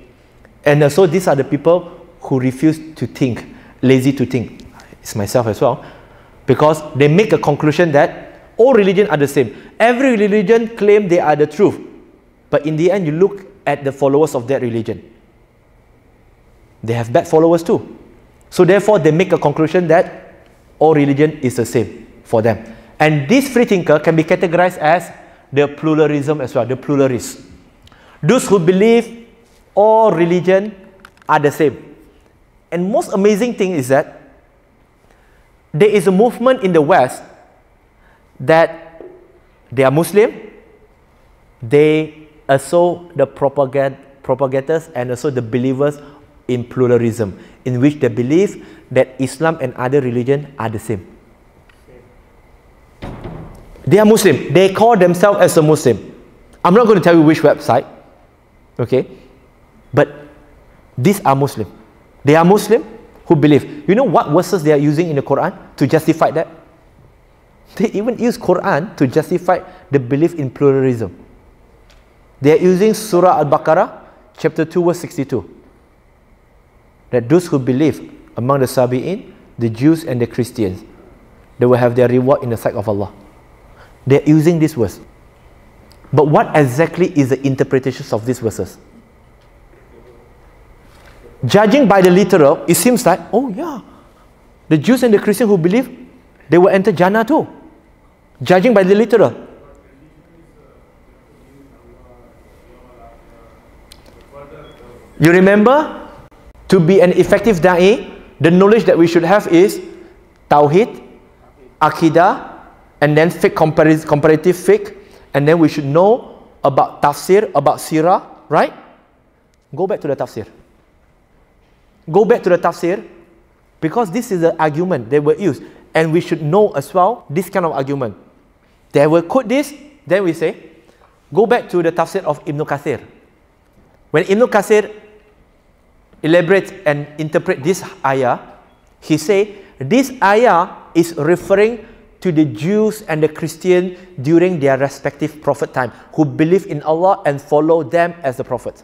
And so these are the people who refuse to think, lazy to think. It's myself as well. Because they make a conclusion that all religions are the same. Every religion claims they are the truth. But in the end, you look at the followers of that religion. They have bad followers too. So therefore, they make a conclusion that all religion is the same for them. And this free thinker can be categorized as the pluralism as well, the pluralists. Those who believe all religion are the same. And most amazing thing is that there is a movement in the West that they are Muslim, they also the propagators and also the believers in pluralism, in which they believe that Islam and other religions are the same. They are Muslim. They call themselves as a Muslim. I'm not going to tell you which website, okay? But these are Muslim. They are Muslim who believe. You know what verses they are using in the Quran to justify that? They even use Quran to justify the belief in pluralism. They are using Surah Al-Baqarah, chapter 2, verse 62. That those who believe among the Sabi'in, the Jews and the Christians, they will have their reward in the sight of Allah. They are using this verse. But what exactly is the interpretations of these verses? Judging by the literal, it seems like, oh yeah, the Jews and the Christians who believe, they will enter Jannah too. Judging by the literal. You remember, to be an effective da'i, the knowledge that we should have is Tawheed, Aqidah, and then fiqh, comparative fiqh, and then we should know about tafsir, about sirah, right? Go back to the tafsir. Go back to the tafsir, because this is the argument they will use, and we should know as well this kind of argument. They will quote this, then we say, go back to the tafsir of Ibn Kathir. When Ibn Kathir elaborates and interpret this ayah, he say this ayah is referring to the Jews and the Christians during their respective prophet time, who believe in Allah and follow them as the prophet.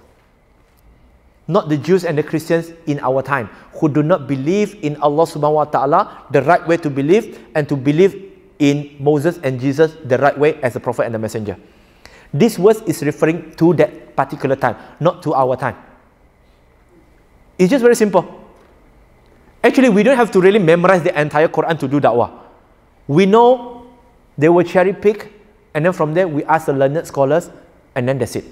Not the Jews and the Christians in our time, who do not believe in Allah subhanahu wa ta'ala, the right way to believe, and to believe in Moses and Jesus the right way as a prophet and the messenger. This verse is referring to that particular time, not to our time. It's just very simple. Actually, we don't have to really memorize the entire Quran to do da'wah. We know they will cherry pick, and then from there we ask the learned scholars, and then that's it.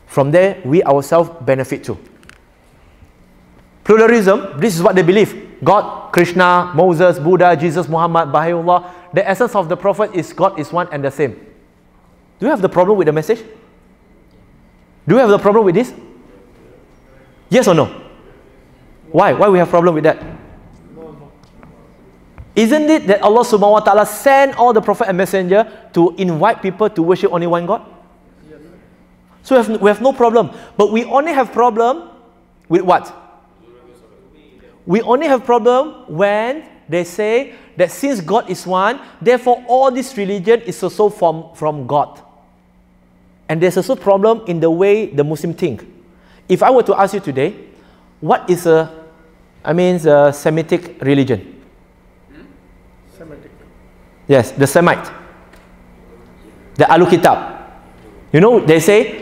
From there, we ourselves benefit too. Pluralism, this is what they believe. God, Krishna, Moses, Buddha, Jesus, Muhammad, Baha'u'llah. The essence of the Prophet is God is one and the same. Do you have the problem with the message? Do you have the problem with this? Yes or no? Why? Why we have problem with that? Isn't it that Allah subhanahu wa ta'ala sent all the Prophet and Messenger to invite people to worship only one God? So we have no problem. But we only have problem with what? We only have problem when they say that since God is one, therefore all this religion is also from God. And there's also problem in the way the Muslim think. If I were to ask you today, what is a Semitic religion? Semitic. Yes, the Semite. The Ahlul Kitab. You know, they say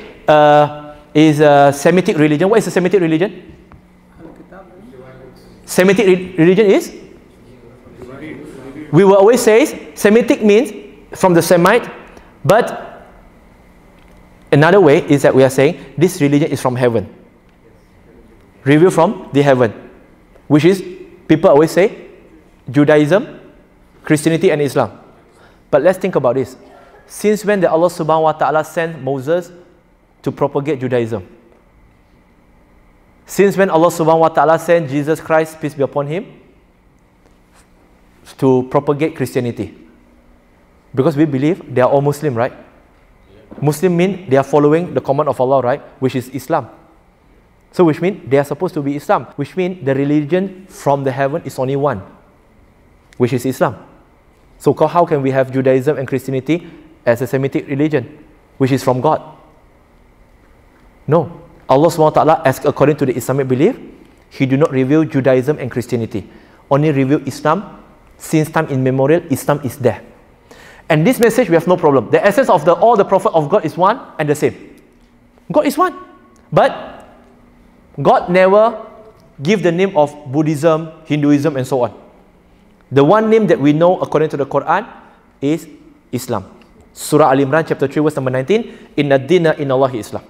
is a Semitic religion. What is a Semitic religion? Semitic religion is? We will always say Semitic means from the Semite, but another way is that we are saying this religion is from heaven. Revealed from the heaven. Which is, people always say, Judaism, Christianity and Islam. But let's think about this. Since when did Allah subhanahu wa ta'ala send Moses to propagate Judaism? Since when Allah subhanahu wa ta'ala sent Jesus Christ, peace be upon him, to propagate Christianity? Because we believe they are all Muslim, right? Muslim mean they are following the command of Allah, right? Which is Islam. So which means they are supposed to be Islam. Which means the religion from the heaven is only one, which is Islam. So how can we have Judaism and Christianity as a Semitic religion, which is from God? No. Allah subhanahu wa ta'ala, as according to the Islamic belief, He do not reveal Judaism and Christianity. Only reveal Islam. Since time immemorial, Islam is there. And this message, we have no problem. The essence of all the prophet of God is one and the same. God is one. But God never give the name of Buddhism, Hinduism and so on. The one name that we know according to the Quran is Islam. Surah Al-Imran chapter 3 verse number 19. Inna dina innallahi Islam.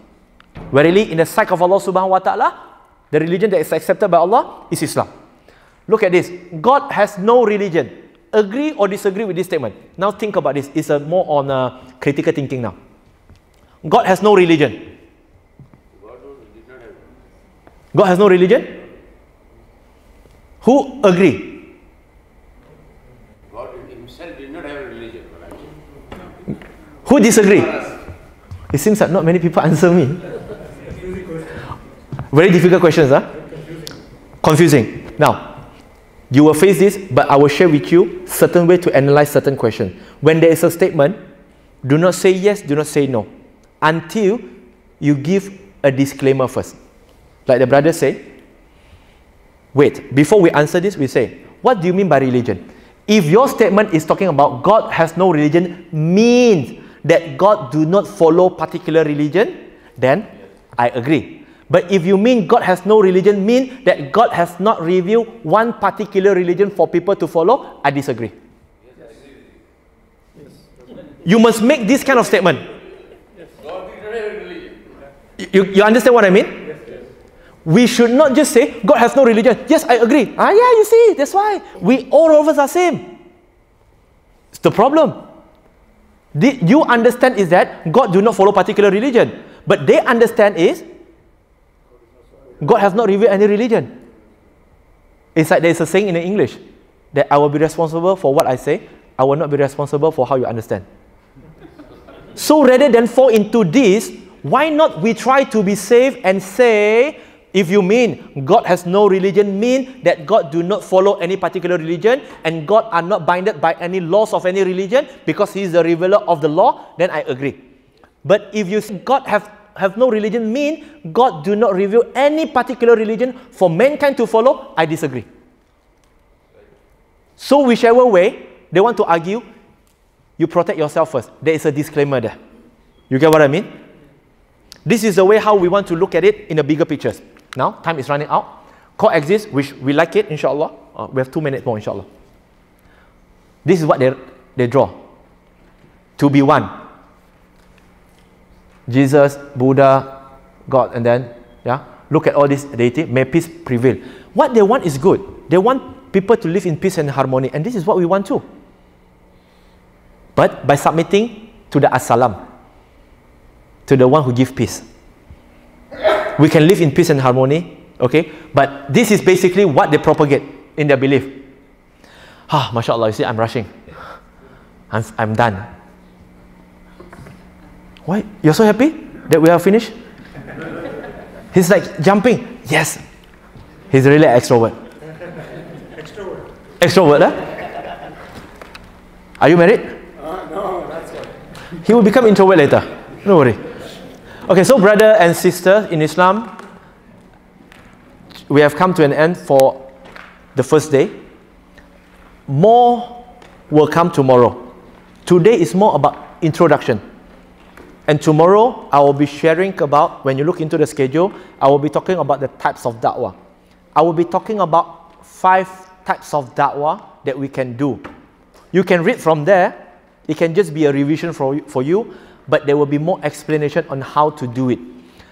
Verily in the sight of Allah subhanahu wa ta'ala, the religion that is accepted by Allah is Islam. Look at this. God has no religion. Agree or disagree with this statement? Now think about this. It's more on critical thinking now. God has no religion. God has no religion? Who agree? God himself did not have a religion. Who disagree? It seems that not many people answer me. Very difficult questions, huh? Confusing. Now, you will face this, but I will share with you certain way to analyze certain questions. When there is a statement, do not say yes, do not say no, until you give a disclaimer first. Like the brother say, wait, before we answer this, we say, what do you mean by religion? If your statement is talking about God has no religion, means that God do not follow particular religion, then I agree. But if you mean God has no religion, mean that God has not revealed one particular religion for people to follow, I disagree. You must make this kind of statement. God did not have a religion. You understand what I mean? We should not just say, God has no religion. Yes, I agree. Yeah, you see, that's why. All of us are same. It's the problem. You understand is that God do not follow particular religion. But they understand is, God has not revealed any religion. It's like there's a saying in English, that I will be responsible for what I say. I will not be responsible for how you understand. So rather than fall into this, why not we try to be safe and say, if you mean God has no religion, mean that God do not follow any particular religion and God are not binded by any laws of any religion because He is the revealer of the law, then I agree. But if you say God have no religion, mean God do not reveal any particular religion for mankind to follow, I disagree. So whichever way they want to argue, you protect yourself first. There is a disclaimer there. You get what I mean? This is the way how we want to look at it in the bigger pictures. Now, time is running out. Coexist, which we like it, inshallah. We have 2 minutes more, inshallah. This is what they draw. To be one. Jesus, Buddha, God, and then, yeah, look at all this deity. May peace prevail. What they want is good. They want people to live in peace and harmony. And this is what we want too. But by submitting to the As-Salam, to the one who gives peace, we can live in peace and harmony, okay? But this is basically what they propagate in their belief. MashaAllah, you see, I'm rushing. I'm done. Why? You're so happy? that we have finished? He's like jumping. Yes. He's really an extrovert. Extrovert, huh? Are you married? No, that's what. He will become introvert later. Don't worry. Okay, so brother and sister in Islam, we have come to an end for the first day. More will come tomorrow. Today is more about introduction. And tomorrow, I will be sharing about, when you look into the schedule, I will be talking about the types of da'wah. I will be talking about 5 types of da'wah that we can do. You can read from there. It can just be a revision for you, but there will be more explanation on how to do it.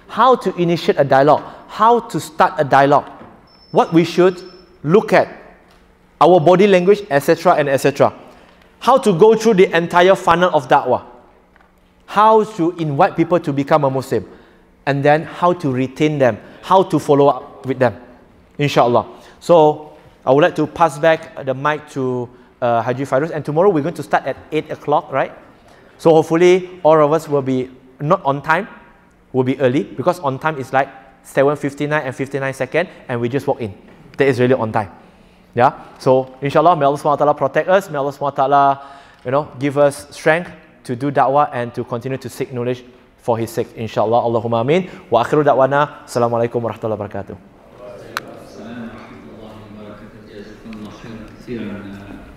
How to initiate a dialogue. How to start a dialogue. What we should look at. Our body language, etc. and etc. How to go through the entire funnel of da'wah. How to invite people to become a Muslim. And then how to retain them. How to follow up with them. Inshallah. So, I would like to pass back the mic to Haji Firdaus. And tomorrow we're going to start at 8 o'clock, right? So hopefully all of us will be not on time. Will be early. Because on time is like 7:59 and 59 seconds. And we just walk in. That is really on time. Yeah. So inshallah, may Allah SWT protect us. May Allah SWT, give us strength to do da'wah and to continue to seek knowledge for His sake. Inshallah. Allahumma ameen. Wa akhiru da'wana. Assalamualaikum warahmatullahi wabarakatuh.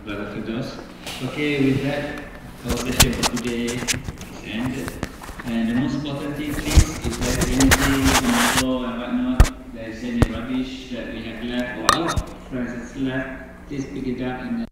Brother Firdaus. Okay, with that, our session for today is ended. And the most important thing, please, if there is anything on the floor and whatnot, there is any rubbish that we have left or our friends has left, please pick it up and